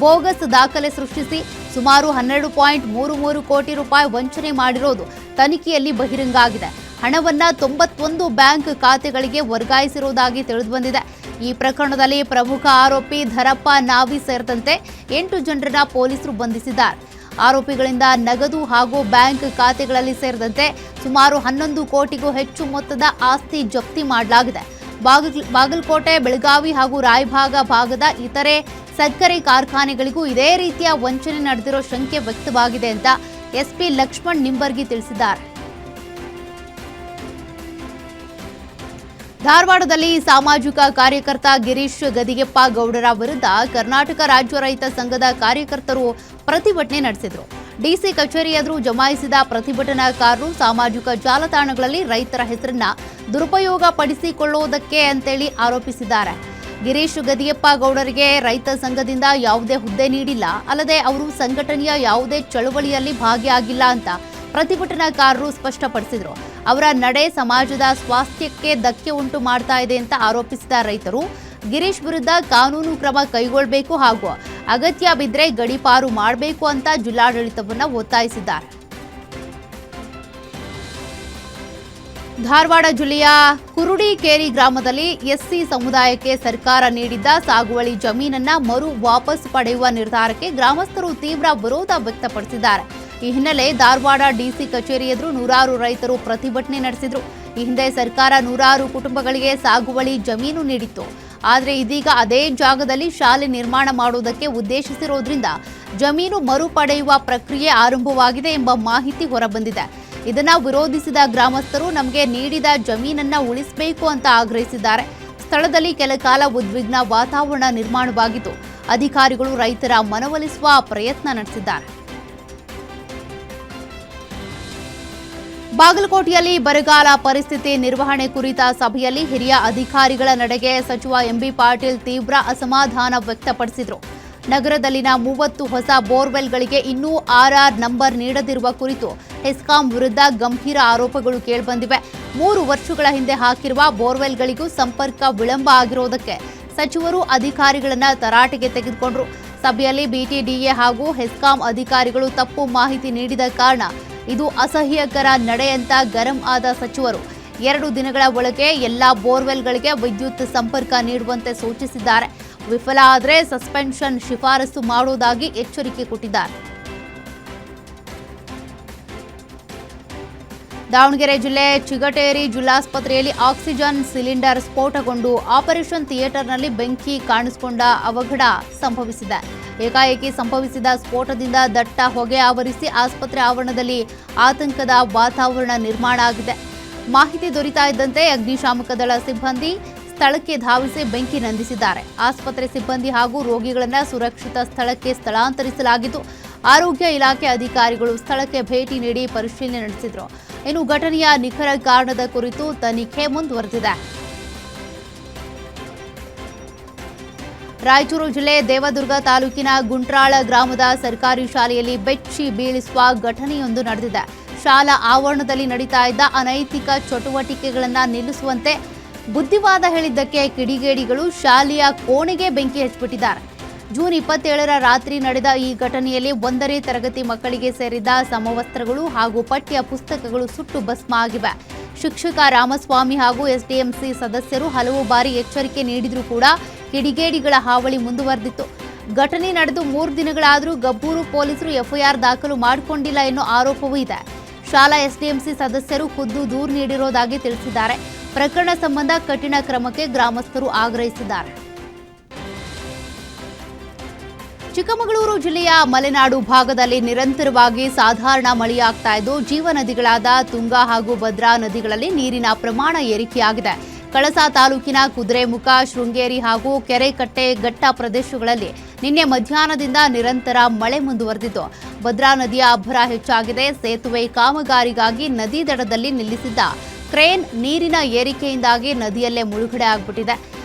ಬೋಗಸ್ ದಾಖಲೆ ಸೃಷ್ಟಿಸಿ ಸುಮಾರು 12.33 ಕೋಟಿ ರೂಪಾಯಿ ವಂಚನೆ ಮಾಡಿರೋದು ತನಿಖೆಯಲ್ಲಿ ಬಹಿರಂಗ ಆಗಿದೆ. ಹಣವನ್ನ 91 ಬ್ಯಾಂಕ್ ಖಾತೆಗಳಿಗೆ ವರ್ಗಾಯಿಸಿರುವುದಾಗಿ ತಿಳಿದುಬಂದಿದೆ. ಈ ಪ್ರಕರಣದಲ್ಲಿ ಪ್ರಮುಖ ಆರೋಪಿ ಧರಪ್ಪ ನಾವಿ ಸೇರಿದಂತೆ 8 ಜನರನ್ನ ಪೊಲೀಸರು ಬಂಧಿಸಿದ್ದಾರೆ. ಆರೋಪಿಗಳಿಂದ ನಗದು ಹಾಗೂ ಬ್ಯಾಂಕ್ ಖಾತೆಗಳಲ್ಲಿ ಸೇರಿದಂತೆ ಸುಮಾರು 11 ಕೋಟಿಗೂ ಹೆಚ್ಚು ಮೊತ್ತದ ಆಸ್ತಿ ಜಪ್ತಿ ಮಾಡಲಾಗಿದೆ. ಬಾಗಲಕೋಟೆ, ಬೆಳಗಾವಿ ಹಾಗೂ ರಾಯಭಾಗ ಭಾಗದ ಇತರೆ ಸಕ್ಕರೆ ಕಾರ್ಖಾನೆಗಳಿಗೂ ಇದೇ ರೀತಿಯ ವಂಚನೆ ನಡೆದಿರೋ ಶಂಕೆ ವ್ಯಕ್ತವಾಗಿದೆ ಅಂತ ಎಸ್ಪಿ ಲಕ್ಷ್ಮಣ್ ನಿಂಬರ್ಗಿ ತಿಳಿಸಿದ್ದಾರೆ. ಧಾರವಾಡದಲ್ಲಿ ಸಾಮಾಜಿಕ ಕಾರ್ಯಕರ್ತ ಗಿರೀಶ್ ಗದಿಗೆಪ್ಪ ಗೌಡರ ವಿರುದ್ಧ ಕರ್ನಾಟಕ ರಾಜ್ಯ ರೈತ ಸಂಘದ ಕಾರ್ಯಕರ್ತರು ಪ್ರತಿಭಟನೆ ನಡೆಸಿದರು. ಡಿಸಿ ಕಚೇರಿ ಎದುರು ಜಮಾಯಿಸಿದ ಪ್ರತಿಭಟನಾಕಾರರು ಸಾಮಾಜಿಕ ಜಾಲತಾಣಗಳಲ್ಲಿ ರೈತರ ಹೆಸರನ್ನ ದುರುಪಯೋಗ ಪಡಿಸಿಕೊಳ್ಳುವುದಕ್ಕೆ ಅಂತೇಳಿ ಆರೋಪಿಸಿದ್ದಾರೆ. ಗಿರೀಶ್ ಗದಿಗೆಪ್ಪ ಗೌಡರಿಗೆ ರೈತ ಸಂಘದಿಂದ ಯಾವುದೇ ಹುದ್ದೆ ನೀಡಿಲ್ಲ, ಅಲ್ಲದೆ ಅವರು ಸಂಘಟನೆಯ ಯಾವುದೇ ಚಳುವಳಿಯಲ್ಲಿ ಭಾಗಿಯಾಗಿಲ್ಲ ಅಂತ ಪ್ರತಿಭಟನಾಕಾರರು ಸ್ಪಷ್ಟಪಡಿಸಿದರು. ಅವರ ನಡೆ ಸಮಾಜದ ಸ್ವಾಸ್ಥ್ಯಕ್ಕೆ ಧಕ್ಕೆ ಉಂಟು ಮಾಡ್ತಾ ಇದೆ ಅಂತ ಆರೋಪಿಸಿದ ರೈತರು ಗಿರೀಶ್ ವಿರುದ್ಧ ಕಾನೂನು ಕ್ರಮ ಕೈಗೊಳ್ಳಬೇಕು ಹಾಗೂ ಅಗತ್ಯ ಬಿದ್ದರೆ ಗಡೀಪಾರು ಮಾಡಬೇಕು ಅಂತ ಜಿಲ್ಲಾಡಳಿತವನ್ನು ಒತ್ತಾಯಿಸಿದ್ದಾರೆ. ಧಾರವಾಡ ಜಿಲ್ಲೆಯ ಕುರುಡಿಕೇರಿ ಗ್ರಾಮದಲ್ಲಿ ಎಸ್ಸಿ ಸಮುದಾಯಕ್ಕೆ ಸರ್ಕಾರ ನೀಡಿದ್ದ ಸಾಗುವಳಿ ಜಮೀನನ್ನ ಮರು ವಾಪಸ್ ಪಡೆಯುವ ನಿರ್ಧಾರಕ್ಕೆ ಗ್ರಾಮಸ್ಥರು ತೀವ್ರ ವಿರೋಧ ವ್ಯಕ್ತಪಡಿಸಿದ್ದಾರೆ. ಈ ಹಿನ್ನೆಲೆ ಧಾರವಾಡ ಡಿಸಿ ಕಚೇರಿ ಎದುರು ನೂರಾರು ರೈತರು ಪ್ರತಿಭಟನೆ ನಡೆಸಿದರು. ಈ ಹಿಂದೆ ಸರ್ಕಾರ ನೂರಾರು ಕುಟುಂಬಗಳಿಗೆ ಸಾಗುವಳಿ ಜಮೀನು ನೀಡಿತ್ತು. ಆದರೆ ಇದೀಗ ಅದೇ ಜಾಗದಲ್ಲಿ ಶಾಲೆ ನಿರ್ಮಾಣ ಮಾಡುವುದಕ್ಕೆ ಉದ್ದೇಶಿಸಿರೋದ್ರಿಂದ ಜಮೀನು ಮರು ಪಡೆಯುವ ಪ್ರಕ್ರಿಯೆ ಆರಂಭವಾಗಿದೆ ಎಂಬ ಮಾಹಿತಿ ಹೊರಬಂದಿದೆ. ಇದನ್ನ ವಿರೋಧಿಸಿದ ಗ್ರಾಮಸ್ಥರು ನಮಗೆ ನೀಡಿದ ಜಮೀನನ್ನ ಉಳಿಸಬೇಕು ಅಂತ ಆಗ್ರಹಿಸಿದ್ದಾರೆ. ಸ್ಥಳದಲ್ಲಿ ಕೆಲ ಕಾಲ ಉದ್ವಿಗ್ನ ವಾತಾವರಣ ನಿರ್ಮಾಣವಾಗಿದ್ದು ಅಧಿಕಾರಿಗಳು ರೈತರ ಮನವೊಲಿಸುವ ಪ್ರಯತ್ನ ನಡೆಸಿದ್ದಾರೆ. ಬಾಗಲಕೋಟೆಯಲ್ಲಿ ಬರಗಾಲ ಪರಿಸ್ಥಿತಿ ನಿರ್ವಹಣೆ ಕುರಿತ ಸಭೆಯಲ್ಲಿ ಹಿರಿಯ ಅಧಿಕಾರಿಗಳ ನಡೆಗೆ ಸಚಿವ ಎಂಬಿ ಪಾಟೀಲ್ ತೀವ್ರ ಅಸಮಾಧಾನ ವ್ಯಕ್ತಪಡಿಸಿದರು. ನಗರದಲ್ಲಿನ 30 ಹೊಸ ಬೋರ್ವೆಲ್ಗಳಿಗೆ ಇನ್ನೂ ಆರ್ಆರ್ ನಂಬರ್ ನೀಡದಿರುವ ಕುರಿತು ಹೆಸ್ಕಾಂ ವಿರುದ್ಧ ಗಂಭೀರ ಆರೋಪಗಳು ಕೇಳಿಬಂದಿವೆ. 3 ವರ್ಷಗಳ ಹಿಂದೆ ಹಾಕಿರುವ ಬೋರ್ವೆಲ್ಗಳಿಗೂ ಸಂಪರ್ಕ ವಿಳಂಬ ಆಗಿರುವುದಕ್ಕೆ ಸಚಿವರು ಅಧಿಕಾರಿಗಳನ್ನ ತರಾಟೆಗೆ ತೆಗೆದುಕೊಂಡರು. ಸಭೆಯಲ್ಲಿ ಬಿಟಿಡಿಎ ಹಾಗೂ ಹೆಸ್ಕಾಂ ಅಧಿಕಾರಿಗಳು ತಪ್ಪು ಮಾಹಿತಿ ನೀಡಿದ ಕಾರಣ ಇದು ಅಸಹ್ಯಕರ ನಡೆ ಅಂತ ಗರಂ ಆದ ಸಚಿವರು 2 ದಿನಗಳ ಒಳಗೆ ಎಲ್ಲಾ ಬೋರ್ವೆಲ್ಗಳಿಗೆ ವಿದ್ಯುತ್ ಸಂಪರ್ಕ ನೀಡುವಂತೆ ಸೂಚಿಸಿದ್ದಾರೆ. ವಿಫಲ ಆದರೆ ಸಸ್ಪೆನ್ಷನ್ ಶಿಫಾರಸು ಮಾಡುವುದಾಗಿ ಎಚ್ಚರಿಕೆ ಕೊಟ್ಟಿದ್ದಾರೆ. ದಾವಣಗೆರೆ ಜಿಲ್ಲೆ ಚಿಗಟೇರಿ ಜಿಲ್ಲಾಸ್ಪತ್ರೆಯಲ್ಲಿ ಆಕ್ಸಿಜನ್ ಸಿಲಿಂಡರ್ ಸ್ಫೋಟಗೊಂಡು ಆಪರೇಷನ್ ಥಿಯೇಟರ್ನಲ್ಲಿ ಬೆಂಕಿ ಕಾಣಿಸಿಕೊಂಡ ಅವಘಡ ಸಂಭವಿಸಿದೆ. ಏಕಾಏಕಿ ಸಂಭವಿಸಿದ ಸ್ಫೋಟದಿಂದ ದಟ್ಟ ಹೊಗೆ ಆವರಿಸಿ ಆಸ್ಪತ್ರೆ ಆವರಣದಲ್ಲಿ ಆತಂಕದ ವಾತಾವರಣ ನಿರ್ಮಾಣ ಆಗಿದೆ. ಮಾಹಿತಿ ದೊರೆತಾ ಇದ್ದಂತೆ ಅಗ್ನಿಶಾಮಕ ದಳ ಸಿಬ್ಬಂದಿ ಸ್ಥಳಕ್ಕೆ ಧಾವಿಸಿ ಬೆಂಕಿ ನಂದಿಸಿದ್ದಾರೆ. ಆಸ್ಪತ್ರೆ ಸಿಬ್ಬಂದಿ ಹಾಗೂ ರೋಗಿಗಳನ್ನು ಸುರಕ್ಷಿತ ಸ್ಥಳಕ್ಕೆ ಸ್ಥಳಾಂತರಿಸಲಾಗಿದ್ದು ಆರೋಗ್ಯ ಇಲಾಖೆ ಅಧಿಕಾರಿಗಳು ಸ್ಥಳಕ್ಕೆ ಭೇಟಿ ನೀಡಿ ಪರಿಶೀಲನೆ ನಡೆಸಿದರು. ಇನ್ನು ಘಟನೆಯ ನಿಖರ ಕಾರಣದ ಕುರಿತು ತನಿಖೆ ಮುಂದುವರೆದಿದೆ. ರಾಯಚೂರು ಜಿಲ್ಲೆ ದೇವದುರ್ಗ ತಾಲೂಕಿನ ಗುಂಟ್ರಾಳ ಗ್ರಾಮದ ಸರ್ಕಾರಿ ಶಾಲೆಯಲ್ಲಿ ಬೆಚ್ಚಿ ಬೀಳಿಸುವ ಘಟನೆಯೊಂದು ನಡೆದಿದೆ. ಶಾಲಾ ಆವರಣದಲ್ಲಿ ನಡೀತಾ ಇದ್ದ ಅನೈತಿಕ ಚಟುವಟಿಕೆಗಳನ್ನು ನಿಲ್ಲಿಸುವಂತೆ ಬುದ್ಧಿವಾದ ಹೇಳಿದ್ದಕ್ಕೆ ಕಿಡಿಗೇಡಿಗಳು ಶಾಲೆಯ ಕೋಣೆಗೆ ಬೆಂಕಿ ಹಚ್ಚಿಬಿಟ್ಟಿದ್ದಾರೆ. ಜೂನ್ 27ರ ರಾತ್ರಿ ನಡೆದ ಈ ಘಟನೆಯಲ್ಲಿ 1ನೇ ತರಗತಿ ಮಕ್ಕಳಿಗೆ ಸೇರಿದ್ದ ಸಮವಸ್ತ್ರಗಳು ಹಾಗೂ ಪಠ್ಯ ಪುಸ್ತಕಗಳು ಸುಟ್ಟು ಭಸ್ಮ ಆಗಿವೆ. ಶಿಕ್ಷಕ ರಾಮಸ್ವಾಮಿ ಹಾಗೂ ಎಸ್ಡಿಎಂಸಿ ಸದಸ್ಯರು ಹಲವು ಬಾರಿ ಎಚ್ಚರಿಕೆ ನೀಡಿದರೂ ಕೂಡ ಕಿಡಿಗೇಡಿಗಳ ಹಾವಳಿ ಮುಂದುವರೆದಿತ್ತು. ಘಟನೆ ನಡೆದು 3 ದಿನಗಳಾದರೂ ಗಬ್ಬೂರು ಪೊಲೀಸರು ಎಫ್ಐಆರ್ ದಾಖಲು ಮಾಡಿಕೊಂಡಿಲ್ಲ ಎನ್ನುವ ಆರೋಪವೂ ಇದೆ. ಶಾಲಾ ಎಸ್ಡಿಎಂಸಿ ಸದಸ್ಯರು ಖುದ್ದು ದೂರು ನೀಡಿರುವುದಾಗಿ ತಿಳಿಸಿದ್ದಾರೆ. ಪ್ರಕರಣ ಸಂಬಂಧ ಕಠಿಣ ಕ್ರಮಕ್ಕೆ ಗ್ರಾಮಸ್ಥರು ಆಗ್ರಹಿಸಿದ್ದಾರೆ. ಚಿಕ್ಕಮಗಳೂರು ಜಿಲ್ಲೆಯ ಮಲೆನಾಡು ಭಾಗದಲ್ಲಿ ನಿರಂತರವಾಗಿ ಸಾಧಾರಣ ಮಳೆಯಾಗ್ತಾ ಇದ್ದು ಜೀವನದಿಗಳಾದ ತುಂಗಾ ಹಾಗೂ ಭದ್ರಾ ನದಿಗಳಲ್ಲಿ ನೀರಿನ ಪ್ರಮಾಣ ಏರಿಕೆಯಾಗಿದೆ. ಕಳಸಾ ತಾಲೂಕಿನ ಕುದುರೆಮುಖ, ಶೃಂಗೇರಿ ಹಾಗೂ ಕೆರೆಕಟ್ಟೆ ಘಟ್ಟ ಪ್ರದೇಶಗಳಲ್ಲಿ ನಿನ್ನೆ ಮಧ್ಯಾಹ್ನದಿಂದ ನಿರಂತರ ಮಳೆ ಮುಂದುವರೆದಿದ್ದು ಭದ್ರಾ ನದಿಯ ಅಬ್ಬರ ಹೆಚ್ಚಾಗಿದೆ. ಸೇತುವೆ ಕಾಮಗಾರಿಗಾಗಿ ನದಿ ದಡದಲ್ಲಿ ನಿಲ್ಲಿಸಿದ್ದ ಕ್ರೇನ್ ನೀರಿನ ಏರಿಕೆಯಿಂದಾಗಿ ನದಿಯಲ್ಲೇ ಮುಳುಗಡೆ ಆಗಿಬಿಟ್ಟಿದೆ.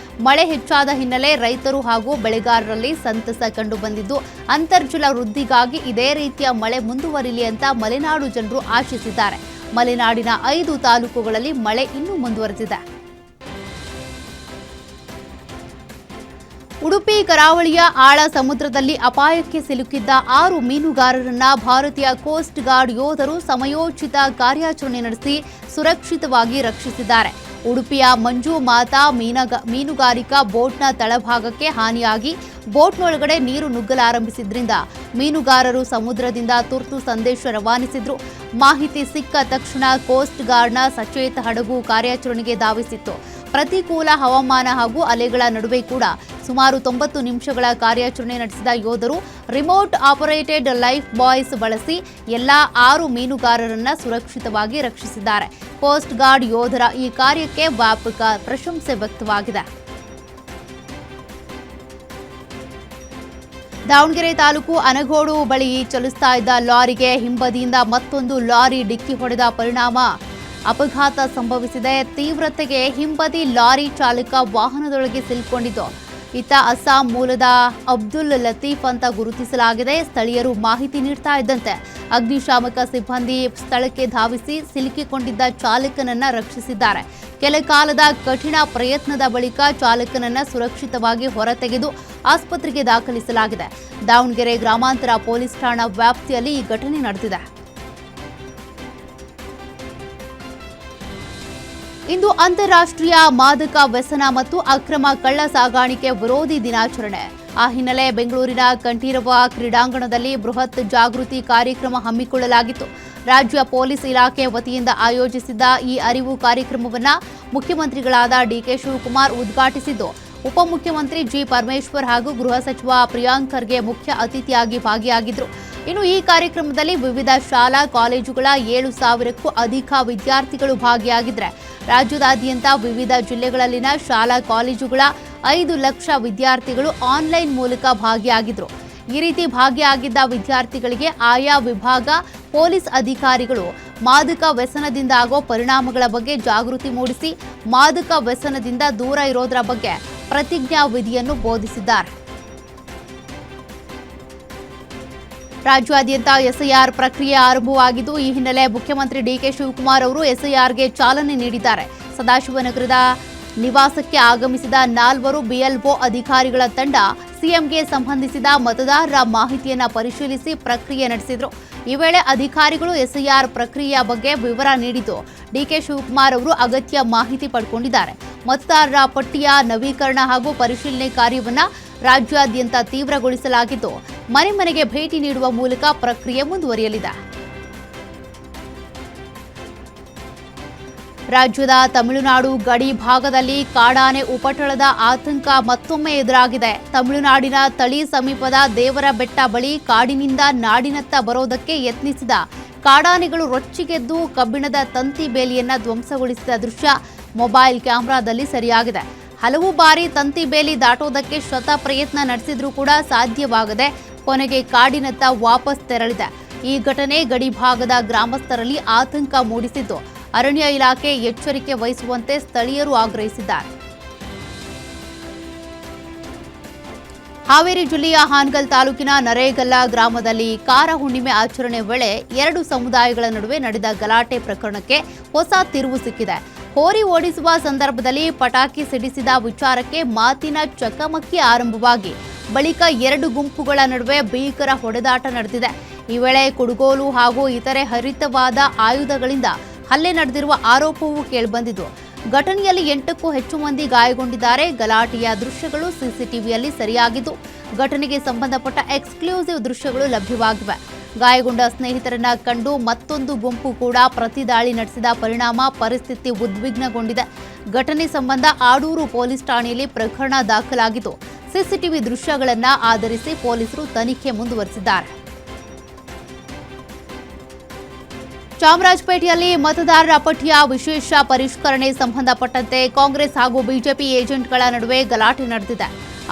ಮಳೆ ಹೆಚ್ಚಾದ ಹಿನ್ನೆಲೆ ರೈತರು ಹಾಗೂ ಬೆಳೆಗಾರರಲ್ಲಿ ಸಂತಸ ಕಂಡುಬಂದಿದ್ದು ಅಂತರ್ಜಲ ವೃದ್ಧಿಗಾಗಿ ಇದೇ ರೀತಿಯ ಮಳೆ ಮುಂದುವರಿಲಿ ಅಂತ ಮಲೆನಾಡು ಜನರು ಆಶಿಸಿದ್ದಾರೆ. ಮಲೆನಾಡಿನ 5 ತಾಲೂಕುಗಳಲ್ಲಿ ಮಳೆ ಇನ್ನೂ ಮುಂದುವರೆದಿದೆ. ಉಡುಪಿ ಕರಾವಳಿಯ ಆಳ ಸಮುದ್ರದಲ್ಲಿ ಅಪಾಯಕ್ಕೆ ಸಿಲುಕಿದ್ದ 6 ಮೀನುಗಾರರನ್ನ ಭಾರತೀಯ ಕೋಸ್ಟ್ ಗಾರ್ಡ್ ಯೋಧರು ಸಮಯೋಚಿತ ಕಾರ್ಯಾಚರಣೆ ನಡೆಸಿ ಸುರಕ್ಷಿತವಾಗಿ ರಕ್ಷಿಸಿದ್ದಾರೆ. ಉಡುಪಿಯ ಮಂಜು ಮಾತಾ ಮೀನುಗಾರಿಕಾ ಬೋಟ್ನ ತಳಭಾಗಕ್ಕೆ ಹಾನಿಯಾಗಿ ಬೋಟ್ನೊಳಗಡೆ ನೀರು ನುಗ್ಗಲಾರಂಭಿಸಿದ್ರಿಂದ ಮೀನುಗಾರರು ಸಮುದ್ರದಿಂದ ತುರ್ತು ಸಂದೇಶ ರವಾನಿಸಿದ್ರು. ಮಾಹಿತಿ ಸಿಕ್ಕ ತಕ್ಷಣ ಕೋಸ್ಟ್ ಗಾರ್ಡ್ನ ಸಚೇತ ಹಡಗು ಕಾರ್ಯಾಚರಣೆಗೆ ಧಾವಿಸಿತ್ತು. ಪ್ರತಿಕೂಲ ಹವಾಮಾನ ಹಾಗೂ ಅಲೆಗಳ ನಡುವೆ ಕೂಡ ಸುಮಾರು 90 ನಿಮಿಷಗಳ ಕಾರ್ಯಾಚರಣೆ ನಡೆಸಿದ ಯೋಧರು ರಿಮೋಟ್ ಆಪರೇಟೆಡ್ ಲೈಫ್ ಬಾಯ್ಸ್ ಬಳಸಿ ಎಲ್ಲಾ 6 ಮೀನುಗಾರರನ್ನ ಸುರಕ್ಷಿತವಾಗಿ ರಕ್ಷಿಸಿದ್ದಾರೆ. ಕೋಸ್ಟ್ ಗಾರ್ಡ್ ಯೋಧರ ಈ ಕಾರ್ಯಕ್ಕೆ ವ್ಯಾಪಕ ಪ್ರಶಂಸೆ ವ್ಯಕ್ತವಾಗಿದೆ. ದಾವಣಗೆರೆ ತಾಲೂಕು ಅನಗೋಡು ಬಳಿ ಚಲಿಸ್ತಾ ಇದ್ದ ಲಾರಿಗೆ ಹಿಂಬದಿಯಿಂದ ಮತ್ತೊಂದು ಲಾರಿ ಡಿಕ್ಕಿ ಹೊಡೆದ ಪರಿಣಾಮ ಅಪಘಾತ ಸಂಭವಿಸಿದೆ. ತೀವ್ರತೆಗೆ ಹಿಂಬದಿ ಲಾರಿ ಚಾಲಕ ವಾಹನದೊಳಗೆ ಸಿಲುಕೊಂಡಿದ್ದು ಈತ ಅಸ್ಸಾಂ ಮೂಲದ ಅಬ್ದುಲ್ ಲತೀಫ್ ಅಂತ ಗುರುತಿಸಲಾಗಿದೆ. ಸ್ಥಳೀಯರು ಮಾಹಿತಿ ನೀಡ್ತಾ ಇದ್ದಂತೆ ಅಗ್ನಿಶಾಮಕ ಸಿಬ್ಬಂದಿ ಸ್ಥಳಕ್ಕೆ ಧಾವಿಸಿ ಸಿಲುಕಿಕೊಂಡಿದ್ದ ಚಾಲಕನನ್ನ ರಕ್ಷಿಸಿದ್ದಾರೆ. ಕೆಲ ಕಾಲದ ಕಠಿಣ ಪ್ರಯತ್ನದ ಬಳಿಕ ಚಾಲಕನನ್ನ ಸುರಕ್ಷಿತವಾಗಿ ಹೊರತೆಗೆದು ಆಸ್ಪತ್ರೆಗೆ ದಾಖಲಿಸಲಾಗಿದೆ. ದಾವಣಗೆರೆ ಗ್ರಾಮಾಂತರ ಪೊಲೀಸ್ ಠಾಣಾ ವ್ಯಾಪ್ತಿಯಲ್ಲಿ ಈ ಘಟನೆ ನಡೆದಿದೆ. ಇಂದು ಅಂತಾರಾಷ್ಟ್ರೀಯ ಮಾದಕ ವ್ಯಸನ ಮತ್ತು ಅಕ್ರಮ ಕಳ್ಳ ಸಾಗಾಣಿಕೆ ವಿರೋಧಿ ದಿನಾಚರಣೆ. ಆ ಹಿನ್ನೆಲೆ ಬೆಂಗಳೂರಿನ ಕಂಠೀರವ ಕ್ರೀಡಾಂಗಣದಲ್ಲಿ ಬೃಹತ್ ಜಾಗೃತಿ ಕಾರ್ಯಕ್ರಮ ಹಮ್ಮಿಕೊಳ್ಳಲಾಗಿತ್ತು. ರಾಜ್ಯ ಪೊಲೀಸ್ ಇಲಾಖೆ ವತಿಯಿಂದ ಆಯೋಜಿಸಿದ್ದ ಈ ಅರಿವು ಕಾರ್ಯಕ್ರಮವನ್ನು ಮುಖ್ಯಮಂತ್ರಿಗಳಾದ ಡಿಕೆ ಶಿವಕುಮಾರ್ ಉದ್ಘಾಟಿಸಿದ್ದು ಉಪಮುಖ್ಯಮಂತ್ರಿ ಜಿ ಪರಮೇಶ್ವರ್ ಹಾಗೂ ಗೃಹ ಸಚಿವ ಪ್ರಿಯಾಂಕ್ ಖರ್ಗೆ ಮುಖ್ಯ ಅತಿಥಿಯಾಗಿ ಭಾಗಿಯಾಗಿದ್ದರು. ಇನ್ನು ಈ ಕಾರ್ಯಕ್ರಮದಲ್ಲಿ ವಿವಿಧ ಶಾಲಾ ಕಾಲೇಜುಗಳ 7,000ಕ್ಕೂ ಅಧಿಕ ವಿದ್ಯಾರ್ಥಿಗಳು ಭಾಗಿಯಾಗಿದ್ದಾರೆ. ರಾಜ್ಯದಾದ್ಯಂತ ವಿವಿಧ ಜಿಲ್ಲೆಗಳಲ್ಲಿನ ಶಾಲಾ ಕಾಲೇಜುಗಳ 5 ಲಕ್ಷ ವಿದ್ಯಾರ್ಥಿಗಳು ಆನ್ಲೈನ್ ಮೂಲಕ ಭಾಗಿಯಾಗಿದ್ದರು. ಈ ರೀತಿ ಭಾಗಿಯಾಗಿದ್ದ ವಿದ್ಯಾರ್ಥಿಗಳಿಗೆ ಆಯಾ ವಿಭಾಗ ಪೊಲೀಸ್ ಅಧಿಕಾರಿಗಳು ಮಾದಕ ವ್ಯಸನದಿಂದ ಆಗೋ ಪರಿಣಾಮಗಳ ಬಗ್ಗೆ ಜಾಗೃತಿ ಮೂಡಿಸಿ ಮಾದಕ ವ್ಯಸನದಿಂದ ದೂರ ಇರೋದರ ಬಗ್ಗೆ ಪ್ರತಿಜ್ಞಾ ವಿಧಿಯನ್ನು ಬೋಧಿಸಿದ್ದಾರೆ. ರಾಜ್ಯಾದ್ಯಂತ ಎಸ್ಐಆರ್ ಪ್ರಕ್ರಿಯೆ ಆರಂಭವಾಗಿದ್ದು ಈ ಹಿನ್ನೆಲೆ ಮುಖ್ಯಮಂತ್ರಿ ಡಿಕೆ ಶಿವಕುಮಾರ್ ಅವರು ಎಸ್ಐಆರ್ಗೆ ಚಾಲನೆ ನೀಡಿದ್ದಾರೆ. ಸದಾಶಿವನಗರದ ನಿವಾಸಕ್ಕೆ ಆಗಮಿಸಿದ 4 ಬಿಎಲ್ಒ ಅಧಿಕಾರಿಗಳ ತಂಡ ಸಿಎಂಗೆ ಸಂಬಂಧಿಸಿದ ಮತದಾರರ ಮಾಹಿತಿಯನ್ನು ಪರಿಶೀಲಿಸಿ ಪ್ರಕ್ರಿಯೆ ನಡೆಸಿದರು. ಈ ವೇಳೆ ಅಧಿಕಾರಿಗಳು ಎಸ್ಐಆರ್ ಪ್ರಕ್ರಿಯೆಯ ಬಗ್ಗೆ ವಿವರ ನೀಡಿದ್ದು ಡಿಕೆ ಶಿವಕುಮಾರ್ ಅವರು ಅಗತ್ಯ ಮಾಹಿತಿ ಪಡೆದುಕೊಂಡಿದ್ದಾರೆ. ಮತದಾರರ ಪಟ್ಟಿಯ ನವೀಕರಣ ಹಾಗೂ ಪರಿಶೀಲನೆ ಕಾರ್ಯವನ್ನು ರಾಜ್ಯಾದ್ಯಂತ ತೀವ್ರಗೊಳಿಸಲಾಗಿದ್ದು ಮನೆ ಮನೆಗೆ ಭೇಟಿ ನೀಡುವ ಮೂಲಕ ಪ್ರಕ್ರಿಯೆ ಮುಂದುವರಿಯಲಿದೆ. ರಾಜ್ಯದ ತಮಿಳುನಾಡು ಗಡಿ ಭಾಗದಲ್ಲಿ ಕಾಡಾನೆ ಉಪಟಳದ ಆತಂಕ ಮತ್ತೊಮ್ಮೆ ಎದುರಾಗಿದೆ. ತಮಿಳುನಾಡಿನ ತಳಿ ಸಮೀಪದ ದೇವರ ಬೆಟ್ಟ ಬಳಿ ಕಾಡಿನಿಂದ ನಾಡಿನತ್ತ ಬರೋದಕ್ಕೆ ಯತ್ನಿಸಿದ ಕಾಡಾನೆಗಳು ರೊಚ್ಚಿಗೆದ್ದು ಕಬ್ಬಿಣದ ತಂತಿ ಬೇಲಿಯನ್ನ ಧ್ವಂಸಗೊಳಿಸಿದ ದೃಶ್ಯ ಮೊಬೈಲ್ ಕ್ಯಾಮೆರಾದಲ್ಲಿ ಸೆರೆಯಾಗಿದೆ. ಹಲವು ಬಾರಿ ತಂತಿ ಬೇಲಿ ದಾಟೋದಕ್ಕೆ ಶತ ಪ್ರಯತ್ನ ನಡೆಸಿದ್ರೂ ಕೂಡ ಸಾಧ್ಯವಾಗದೆ ಕೊನೆಗೆ ಕಾಡಿನತ್ತ ವಾಪಸ್ ತೆರಳಿದೆ. ಈ ಘಟನೆ ಗಡಿ ಭಾಗದ ಗ್ರಾಮಸ್ಥರಲ್ಲಿ ಆತಂಕ ಮೂಡಿಸಿದ್ದು ಅರಣ್ಯ ಇಲಾಖೆ ಎಚ್ಚರಿಕೆ ವಹಿಸುವಂತೆ ಸ್ಥಳೀಯರು ಆಗ್ರಹಿಸಿದ್ದಾರೆ. ಹಾವೇರಿ ಜಿಲ್ಲೆಯ ಹಾನಗಲ್ ತಾಲೂಕಿನ ನರೇಗಲ್ಲ ಗ್ರಾಮದಲ್ಲಿ ಕಾರ ಹುಣ್ಣಿಮೆ ಆಚರಣೆ ವೇಳೆ 2 ಸಮುದಾಯಗಳ ನಡುವೆ ನಡೆದ ಗಲಾಟೆ ಪ್ರಕರಣಕ್ಕೆ ಹೊಸ ತಿರುವು ಸಿಕ್ಕಿದೆ. ಹೋರಿ ಓಡಿಸುವ ಸಂದರ್ಭದಲ್ಲಿ ಪಟಾಕಿ ಸಿಡಿಸಿದ ವಿಚಾರಕ್ಕೆ ಮಾತಿನ ಚಕಮಕಿ ಆರಂಭವಾಗಿ ಬಳಿಕ 2 ಗುಂಪುಗಳ ನಡುವೆ ಭೀಕರ ಹೊಡೆದಾಟ ನಡೆದಿದೆ. ಈ ವೇಳೆ ಕುಡುಗೋಲು ಹಾಗೂ ಇತರೆ ಹರಿತವಾದ ಆಯುಧಗಳಿಂದ ಹಲ್ಲೆ ನಡೆದಿರುವ ಆರೋಪವೂ ಕೇಳಿಬಂದಿದ್ದು ಘಟನೆಯಲ್ಲಿ 8ಕ್ಕೂ ಹೆಚ್ಚು ಮಂದಿ ಗಾಯಗೊಂಡಿದ್ದಾರೆ. ಗಲಾಟೆಯ ದೃಶ್ಯಗಳು ಸಿಸಿಟಿವಿಯಲ್ಲಿ ಸೆರೆಯಾಗಿದ್ದು ಘಟನೆಗೆ ಸಂಬಂಧಪಟ್ಟ ಎಕ್ಸ್ಕ್ಲೂಸಿವ್ ದೃಶ್ಯಗಳು ಲಭ್ಯವಾಗಿವೆ. ಗಾಯಗೊಂಡ ಸ್ನೇಹಿತರನ್ನ ಕಂಡು ಮತ್ತೊಂದು ಗುಂಪು ಕೂಡ ಪ್ರತಿದಾಳಿ ನಡೆಸಿದ ಪರಿಣಾಮ ಪರಿಸ್ಥಿತಿ ಉದ್ವಿಗ್ನಗೊಂಡಿದೆ. ಘಟನೆ ಸಂಬಂಧ ಆಡೂರು ಪೊಲೀಸ್ ಠಾಣೆಯಲ್ಲಿ ಪ್ರಕರಣ ದಾಖಲಾಗಿದ್ದು, ಸಿಸಿಟಿವಿ ದೃಶ್ಯಗಳನ್ನು ಆಧರಿಸಿ ಪೊಲೀಸರು ತನಿಖೆ ಮುಂದುವರೆಸಿದ್ದಾರೆ. ಚಾಮರಾಜಪೇಟೆಯಲ್ಲಿ ಮತದಾರರ ಪಟ್ಟಿಯ ವಿಶೇಷ ಪರಿಷ್ಕರಣೆ ಸಂಬಂಧಪಟ್ಟಂತೆ ಕಾಂಗ್ರೆಸ್ ಹಾಗೂ ಬಿಜೆಪಿ ಏಜೆಂಟ್ಗಳ ನಡುವೆ ಗಲಾಟೆ ನಡೆದಿದೆ.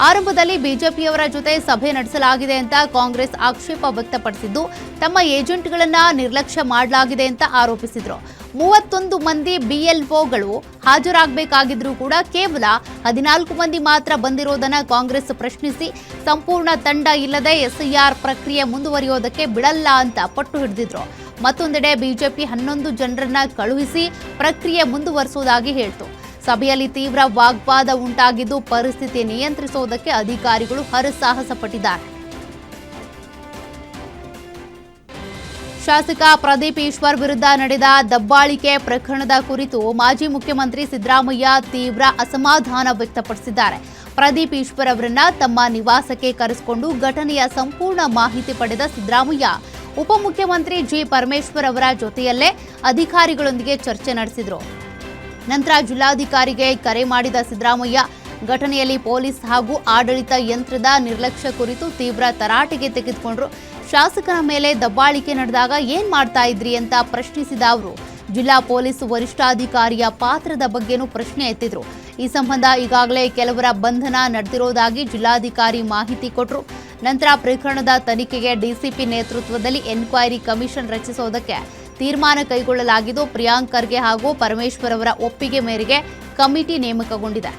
ಆರಂಭದಲ್ಲಿ ಬಿಜೆಪಿಯವರ ಜೊತೆ ಸಭೆ ನಡೆಸಲಾಗಿದೆ ಅಂತ ಕಾಂಗ್ರೆಸ್ ಆಕ್ಷೇಪ ವ್ಯಕ್ತಪಡಿಸಿದ್ದು, ತಮ್ಮ ಏಜೆಂಟ್ಗಳನ್ನ ನಿರ್ಲಕ್ಷ್ಯ ಮಾಡಲಾಗಿದೆ ಅಂತ ಆರೋಪಿಸಿದ್ರು. 31 ಮಂದಿ ಬಿಎಲ್ಒಗಳು ಹಾಜರಾಗಬೇಕಾಗಿದ್ರೂ ಕೂಡ ಕೇವಲ 14 ಮಂದಿ ಮಾತ್ರ ಬಂದಿರೋದನ್ನ ಕಾಂಗ್ರೆಸ್ ಪ್ರಶ್ನಿಸಿ, ಸಂಪೂರ್ಣ ತಂಡ ಇಲ್ಲದೆ ಎಸ್ಐಆರ್ ಪ್ರಕ್ರಿಯೆ ಮುಂದುವರಿಯೋದಕ್ಕೆ ಬಿಡಲ್ಲ ಅಂತ ಪಟ್ಟು ಹಿಡಿದಿದ್ರು. ಮತ್ತೊಂದೆಡೆ ಬಿಜೆಪಿ 11 ಜನರನ್ನ ಕಳುಹಿಸಿ ಪ್ರಕ್ರಿಯೆ ಮುಂದುವರಿಸುವುದಾಗಿ ಹೇಳಿತು. ಸಭೆಯಲ್ಲಿ ತೀವ್ರ ವಾಗ್ವಾದ ಉಂಟಾಗಿದ್ದು, ಪರಿಸ್ಥಿತಿ ನಿಯಂತ್ರಿಸುವುದಕ್ಕೆ ಅಧಿಕಾರಿಗಳು ಹರಸಾಹಸ ಪಟ್ಟಿದ್ದಾರೆ. ಶಾಸಕ ಪ್ರದೀಪ್ ಈಶ್ವರ್ ವಿರುದ್ಧ ನಡೆದ ದಬ್ಬಾಳಿಕೆ ಪ್ರಕರಣದ ಕುರಿತು ಮಾಜಿ ಮುಖ್ಯಮಂತ್ರಿ ಸಿದ್ದರಾಮಯ್ಯ ತೀವ್ರ ಅಸಮಾಧಾನ ವ್ಯಕ್ತಪಡಿಸಿದ್ದಾರೆ. ಪ್ರದೀಪ್ ಈಶ್ವರ್ ಅವರನ್ನ ತಮ್ಮ ನಿವಾಸಕ್ಕೆ ಕರೆಸಿಕೊಂಡು ಘಟನೆಯ ಸಂಪೂರ್ಣ ಮಾಹಿತಿ ಪಡೆದ ಸಿದ್ದರಾಮಯ್ಯ ಉಪಮುಖ್ಯಮಂತ್ರಿ ಜಿ ಪರಮೇಶ್ವರ್ ಅವರ ಜೊತೆಯಲ್ಲೇ ಅಧಿಕಾರಿಗಳೊಂದಿಗೆ ಚರ್ಚೆ ನಡೆಸಿದರು. ನಂತರ ಜಿಲ್ಲಾಧಿಕಾರಿಗೆ ಕರೆ ಮಾಡಿದ ಸಿದ್ದರಾಮಯ್ಯ ಘಟನೆಯಲ್ಲಿ ಪೊಲೀಸ್ ಹಾಗೂ ಆಡಳಿತ ಯಂತ್ರದ ನಿರ್ಲಕ್ಷ್ಯ ಕುರಿತು ತೀವ್ರ ತರಾಟೆಗೆ ತೆಗೆದುಕೊಂಡ್ರು. ಶಾಸಕನ ಮೇಲೆ ದಬ್ಬಾಳಿಕೆ ನಡೆದಾಗ ಏನ್ ಮಾಡ್ತಾ ಇದ್ರಿ ಅಂತ ಪ್ರಶ್ನಿಸಿದ ಅವರು ಜಿಲ್ಲಾ ಪೊಲೀಸ್ ವರಿಷ್ಠಾಧಿಕಾರಿಯ ಪಾತ್ರದ ಬಗ್ಗೆನೂ ಪ್ರಶ್ನೆ ಎತ್ತಿದ್ರು. ಈ ಸಂಬಂಧ ಈಗಾಗಲೇ ಕೆಲವರ ಬಂಧನ ನಡೆದಿರೋದಾಗಿ ಜಿಲ್ಲಾಧಿಕಾರಿ ಮಾಹಿತಿ ಕೊಟ್ಟರು. ನಂತರ ಪ್ರಕರಣದ ತನಿಖೆಗೆ ಡಿಸಿಪಿ ನೇತೃತ್ವದಲ್ಲಿ ಎನ್ಕ್ವೈರಿ ಕಮಿಷನ್ ರಚಿಸೋದಕ್ಕೆ ತೀರ್ಮಾನ ಕೈಗೊಳ್ಳಲಾಗಿದ್ದು, ಪ್ರಿಯಾಂಕ್ ಖರ್ಗೆ ಹಾಗೂ ಪರಮೇಶ್ವರ್ ಅವರ ಒಪ್ಪಿಗೆ ಮೇರೆಗೆ ಕಮಿಟಿ ನೇಮಕಗೊಂಡಿದೆ.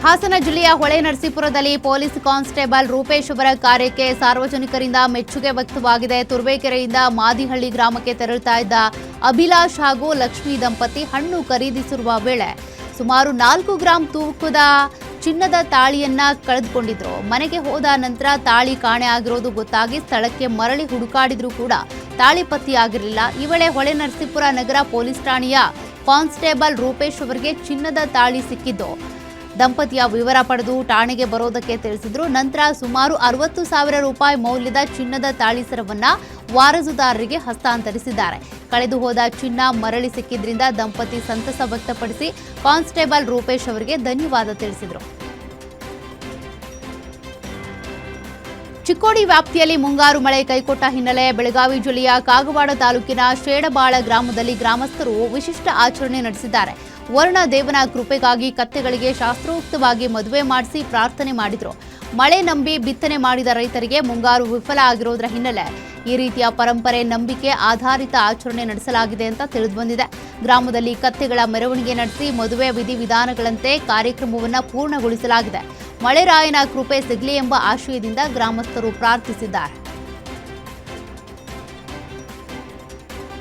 ಹಾಸನ ಜಿಲ್ಲೆಯ ಹೊಳೆನರಸೀಪುರದಲ್ಲಿ ಪೊಲೀಸ್ ಕಾನ್ಸ್ಟೇಬಲ್ ರೂಪೇಶ್ ಅವರ ಕಾರ್ಯಕ್ಕೆ ಸಾರ್ವಜನಿಕರಿಂದ ಮೆಚ್ಚುಗೆ ವ್ಯಕ್ತವಾಗಿದೆ. ತುರುವೇಕೆರೆಯಿಂದ ಮಾದಿಹಳ್ಳಿ ಗ್ರಾಮಕ್ಕೆ ತೆರಳುತ್ತಾ ಇದ್ದ ಅಭಿಲಾಷ್ ಹಾಗೂ ಲಕ್ಷ್ಮೀ ದಂಪತಿ ಹಣ್ಣು ಖರೀದಿಸಿರುವ ವೇಳೆ ಸುಮಾರು 4 ಗ್ರಾಂ ತೂಕದ ಚಿನ್ನದ ತಾಳಿಯನ್ನ ಕಳೆದುಕೊಂಡಿದ್ರು. ಮನೆಗೆ ಹೋದ ನಂತರ ತಾಳಿ ಕಾಣೆ ಆಗಿರೋದು ಗೊತ್ತಾಗಿ ಸ್ಥಳಕ್ಕೆ ಮರಳಿ ಹುಡುಕಾಡಿದ್ರೂ ಕೂಡ ತಾಳಿ ಪತ್ತೆಯಾಗಿರಲಿಲ್ಲ. ಈ ವೇಳೆ ಹೊಳೆನರಸೀಪುರ ನಗರ ಪೊಲೀಸ್ ಠಾಣೆಯ ಕಾನ್ಸ್ಟೇಬಲ್ ರೂಪೇಶ್ ಅವರಿಗೆ ಚಿನ್ನದ ತಾಳಿ ಸಿಕ್ಕಿದ್ದು, ದಂಪತಿಯ ವಿವರ ಪಡೆದು ಠಾಣೆಗೆ ಬರೋದಕ್ಕೆ ತಿಳಿಸಿದ್ರು. ನಂತರ ಸುಮಾರು 60,000 ರೂಪಾಯಿ ಮೌಲ್ಯದ ಚಿನ್ನದ ತಾಳಿ ಸರವನ್ನ ವಾರಸುದಾರರಿಗೆ ಹಸ್ತಾಂತರಿಸಿದ್ದಾರೆ. ಕಳೆದು ಹೋದ ಚಿನ್ನ ಮರಳಿ ಸಿಕ್ಕಿದ್ರಿಂದ ದಂಪತಿ ಸಂತಸ ವ್ಯಕ್ತಪಡಿಸಿ ಕಾನ್ಸ್ಟೇಬಲ್ ರೂಪೇಶ್ ಅವರಿಗೆ ಧನ್ಯವಾದ ತಿಳಿಸಿದರು. ಚಿಕ್ಕೋಡಿ ವ್ಯಾಪ್ತಿಯಲ್ಲಿ ಮುಂಗಾರು ಮಳೆ ಕೈಕೊಟ್ಟ ಹಿನ್ನೆಲೆ ಬೆಳಗಾವಿ ಜಿಲ್ಲೆಯ ಕಾಗವಾಡ ತಾಲೂಕಿನ ಶೇಡಬಾಳ ಗ್ರಾಮದಲ್ಲಿ ಗ್ರಾಮಸ್ಥರು ವಿಶಿಷ್ಟ ಆಚರಣೆ ನಡೆಸಿದ್ದಾರೆ. ವರ್ಣ ದೇವನ ಕೃಪೆಗಾಗಿ ಕತ್ತೆಗಳಿಗೆ ಶಾಸ್ತ್ರೋಕ್ತವಾಗಿ ಮದುವೆ ಮಾಡಿಸಿ ಪ್ರಾರ್ಥನೆ ಮಾಡಿದ್ರು. ಮಳೆ ನಂಬಿ ಬಿತ್ತನೆ ಮಾಡಿದ ರೈತರಿಗೆ ಮುಂಗಾರು ವಿಫಲ ಆಗಿರೋದ್ರ ಹಿನ್ನೆಲೆ ಈ ರೀತಿಯ ಪರಂಪರೆ ನಂಬಿಕೆ ಆಧಾರಿತ ಆಚರಣೆ ನಡೆಸಲಾಗಿದೆ ಅಂತ ತಿಳಿದುಬಂದಿದೆ. ಗ್ರಾಮದಲ್ಲಿ ಕತ್ತೆಗಳ ಮೆರವಣಿಗೆ ನಡೆಸಿ ಮದುವೆ ವಿಧಿವಿಧಾನಗಳಂತೆ ಕಾರ್ಯಕ್ರಮವನ್ನು ಪೂರ್ಣಗೊಳಿಸಲಾಗಿದೆ. ಮಳೆರಾಯನ ಕೃಪೆ ಸಿಗಲಿ ಎಂಬ ಆಶಯದಿಂದ ಗ್ರಾಮಸ್ಥರು ಪ್ರಾರ್ಥಿಸಿದ್ದಾರೆ.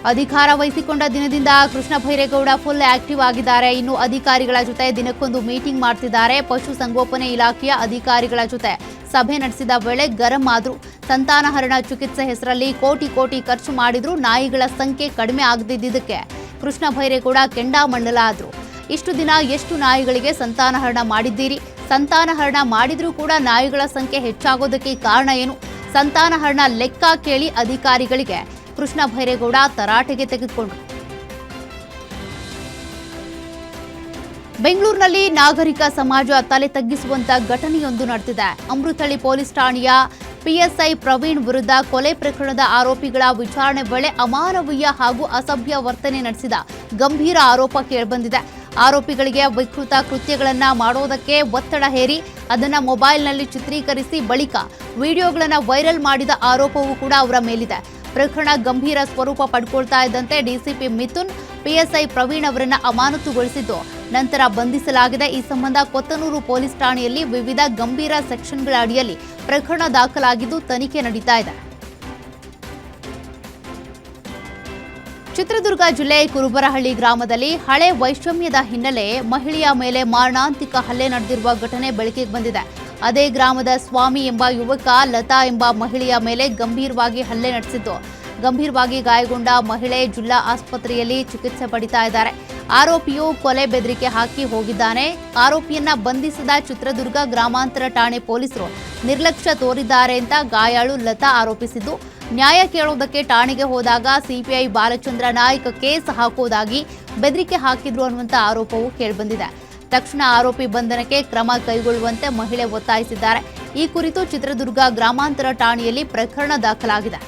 ಅಧಿಕಾರ ವಹಿಸಿಕೊಂಡ ದಿನದಿಂದ ಕೃಷ್ಣ ಭೈರೇಗೌಡ ಫುಲ್ ಆಕ್ಟಿವ್ ಆಗಿದ್ದಾರೆ. ಇನ್ನು ಅಧಿಕಾರಿಗಳ ಜೊತೆ ದಿನಕ್ಕೊಂದು ಮೀಟಿಂಗ್ ಮಾಡ್ತಿದ್ದಾರೆ. ಪಶು ಸಂಗೋಪನೆ ಇಲಾಖೆಯ ಅಧಿಕಾರಿಗಳ ಜೊತೆ ಸಭೆ ನಡೆಸಿದ ವೇಳೆ ಗರಂ ಆದ್ರು. ಸಂತಾನಹರಣ ಚಿಕಿತ್ಸೆ ಹೆಸರಲ್ಲಿ ಕೋಟಿ ಖರ್ಚು ಮಾಡಿದ್ರು ನಾಯಿಗಳ ಸಂಖ್ಯೆ ಕಡಿಮೆ ಆಗದಿದ್ದಕ್ಕೆ ಕೃಷ್ಣ ಭೈರೇಗೌಡ ಕೆಂಡಾಮಂಡಲ ಆದ್ರು. ಇಷ್ಟು ದಿನ ಎಷ್ಟು ನಾಯಿಗಳಿಗೆ ಸಂತಾನಹರಣ ಮಾಡಿದ್ದೀರಿ? ಸಂತಾನಹರಣ ಮಾಡಿದ್ರೂ ಕೂಡ ನಾಯಿಗಳ ಸಂಖ್ಯೆ ಹೆಚ್ಚಾಗೋದಕ್ಕೆ ಕಾರಣ ಏನು? ಸಂತಾನಹರಣ ಲೆಕ್ಕ ಕೇಳಿ ಅಧಿಕಾರಿಗಳಿಗೆ ಕೃಷ್ಣ ಭೈರೇಗೌಡ ತರಾಟೆಗೆ ತೆಗೆದುಕೊಂಡರು. ಬೆಂಗಳೂರಿನಲ್ಲಿ ನಾಗರಿಕ ಸಮಾಜ ತಲೆ ತಗ್ಗಿಸುವಂತ ಘಟನೆಯೊಂದು ನಡೆದಿದೆ. ಅಮೃತಹಳ್ಳಿ ಪೊಲೀಸ್ ಠಾಣೆಯ ಪಿಎಸ್ಐ ಪ್ರವೀಣ್ ವಿರುದ್ಧ ಕೊಲೆ ಪ್ರಕರಣದ ಆರೋಪಿಗಳ ವಿಚಾರಣೆ ವೇಳೆ ಅಮಾನವೀಯ ಹಾಗೂ ಅಸಭ್ಯ ವರ್ತನೆ ನಡೆಸಿದ ಗಂಭೀರ ಆರೋಪ ಕೇಳಿಬಂದಿದೆ. ಆರೋಪಿಗಳಿಗೆ ವಿಕೃತ ಕೃತ್ಯಗಳನ್ನ ಮಾಡೋದಕ್ಕೆ ಒತ್ತಡ ಹೇರಿ ಅದನ್ನ ಮೊಬೈಲ್ನಲ್ಲಿ ಚಿತ್ರೀಕರಿಸಿ ಬಳಿಕ ವಿಡಿಯೋಗಳನ್ನು ವೈರಲ್ ಮಾಡಿದ ಆರೋಪವೂ ಕೂಡ ಅವರ ಮೇಲಿದೆ. ಪ್ರಕರಣ ಗಂಭೀರ ಸ್ವರೂಪ ಪಡ್ಕೊಳ್ತಾ ಇದ್ದಂತೆ ಡಿಸಿಪಿ ಮಿಥುನ್ ಪಿಎಸ್ಐ ಪ್ರವೀಣ್ ಅವರನ್ನ ಅಮಾನತುಗೊಳಿಸಿದ್ದು ನಂತರ ಬಂಧಿಸಲಾಗಿದೆ. ಈ ಸಂಬಂಧ ಕೊತ್ತನೂರು ಪೊಲೀಸ್ ಠಾಣೆಯಲ್ಲಿ ವಿವಿಧ ಗಂಭೀರ ಸೆಕ್ಷನ್ಗಳ ಅಡಿಯಲ್ಲಿ ಪ್ರಕರಣ ದಾಖಲಾಗಿದ್ದು ತನಿಖೆ ನಡೀತಾ ಇದೆ. ಚಿತ್ರದುರ್ಗ ಜಿಲ್ಲೆ ಕುರುಬರಹಳ್ಳಿ ಗ್ರಾಮದಲ್ಲಿ ಹಳೆ ವೈಷಮ್ಯದ ಹಿನ್ನೆಲೆ ಮಹಿಳೆಯ ಮೇಲೆ ಮಾರಣಾಂತಿಕ ಹಲ್ಲೆ ನಡೆದಿರುವ ಘಟನೆ ಬೆಳಕಿಗೆ ಬಂದಿದೆ. ಅದೇ ಗ್ರಾಮದ ಸ್ವಾಮಿ ಎಂಬ ಯುವಕ ಲತಾ ಎಂಬ ಮಹಿಳೆಯ ಮೇಲೆ ಗಂಭೀರವಾಗಿ ಹಲ್ಲೆ ನಡೆಸಿದ್ದು ಗಂಭೀರವಾಗಿ ಗಾಯಗೊಂಡ ಮಹಿಳೆ ಜಿಲ್ಲಾ ಆಸ್ಪತ್ರೆಯಲ್ಲಿ ಚಿಕಿತ್ಸೆ ಪಡಿತಾ ಇದ್ದಾರೆ. ಆರೋಪಿಯು ಕೊಲೆ ಬೆದರಿಕೆ ಹಾಕಿ ಹೋಗಿದ್ದಾನೆ. ಆರೋಪಿಯನ್ನ ಬಂಧಿಸಿದ ಚಿತ್ರದುರ್ಗ ಗ್ರಾಮಾಂತರ ಠಾಣೆ ಪೊಲೀಸರು ನಿರ್ಲಕ್ಷ್ಯ ತೋರಿದ್ದಾರೆ ಅಂತ ಗಾಯಾಳು ಲತಾ ಆರೋಪಿಸಿದ್ದು, ನ್ಯಾಯ ಕೇಳೋದಕ್ಕೆ ಠಾಣೆಗೆ ಹೋದಾಗ ಸಿಪಿಐ ಬಾಲಚಂದ್ರ ನಾಯ್ಕ್ ಕೇಸ್ ಹಾಕೋದಾಗಿ ಬೆದರಿಕೆ ಹಾಕಿದ್ರು ಅನ್ನುವಂಥ ಆರೋಪವು ಕೇಳಿಬಂದಿದೆ. ತಕ್ಷಣ ಆರೋಪಿ ಬಂಧನಕ್ಕೆ ಕ್ರಮ ಕೈಗೊಳ್ಳುವಂತೆ ಮಹಿಳೆ ಒತ್ತಾಯಿಸಿದ್ದಾರೆ. ಈ ಕುರಿತು ಚಿತ್ರದುರ್ಗ ಗ್ರಾಮಾಂತರ ಠಾಣೆಯಲ್ಲಿ ಪ್ರಕರಣ ದಾಖಲಾಗಿದೆ.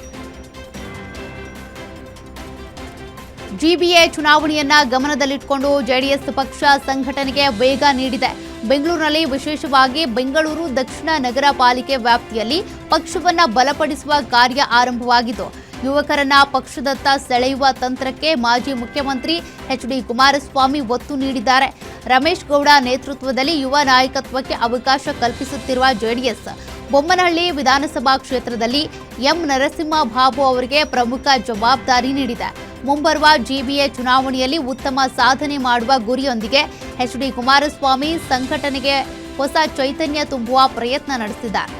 ಜಿಬಿಎ ಚುನಾವಣೆಯನ್ನ ಗಮನದಲ್ಲಿಟ್ಟುಕೊಂಡು ಜೆಡಿಎಸ್ ಪಕ್ಷ ಸಂಘಟನೆಗೆ ವೇಗ ನೀಡಿದೆ. ಬೆಂಗಳೂರಿನಲ್ಲಿ ವಿಶೇಷವಾಗಿ ಬೆಂಗಳೂರು ದಕ್ಷಿಣ ನಗರ ಪಾಲಿಕೆ ವ್ಯಾಪ್ತಿಯಲ್ಲಿ ಪಕ್ಷವನ್ನ ಬಲಪಡಿಸುವ ಕಾರ್ಯ ಆರಂಭವಾಗಿದ್ದು, ಯುವಕರನ್ನ ಪಕ್ಷದತ್ತ ಸೆಳೆಯುವ ತಂತ್ರಕ್ಕೆ ಮಾಜಿ ಮುಖ್ಯಮಂತ್ರಿ ಎಚ್.ಡಿ. ಕುಮಾರಸ್ವಾಮಿ ಒತ್ತು ನೀಡಿದ್ದಾರೆ. ರಮೇಶ್ ಗೌಡ ನೇತೃತ್ವದಲ್ಲಿ ಯುವ ನಾಯಕತ್ವಕ್ಕೆ ಅವಕಾಶ ಕಲ್ಪಿಸುತ್ತಿರುವ ಜೆಡಿಎಸ್ ಬೊಮ್ಮನಹಳ್ಳಿ ವಿಧಾನಸಭಾ ಕ್ಷೇತ್ರದಲ್ಲಿ ಎಂ ನರಸಿಂಹ ಬಾಬು ಅವರಿಗೆ ಪ್ರಮುಖ ಜವಾಬ್ದಾರಿ ನೀಡಿದೆ. ಮುಂಬರುವ ಜಿಬಿಎ ಚುನಾವಣೆಯಲ್ಲಿ ಉತ್ತಮ ಸಾಧನೆ ಮಾಡುವ ಗುರಿಯೊಂದಿಗೆ ಎಚ್.ಡಿ. ಕುಮಾರಸ್ವಾಮಿ ಸಂಘಟನೆಗೆ ಹೊಸ ಚೈತನ್ಯ ತುಂಬುವ ಪ್ರಯತ್ನ ನಡೆಸಿದ್ದಾರೆ.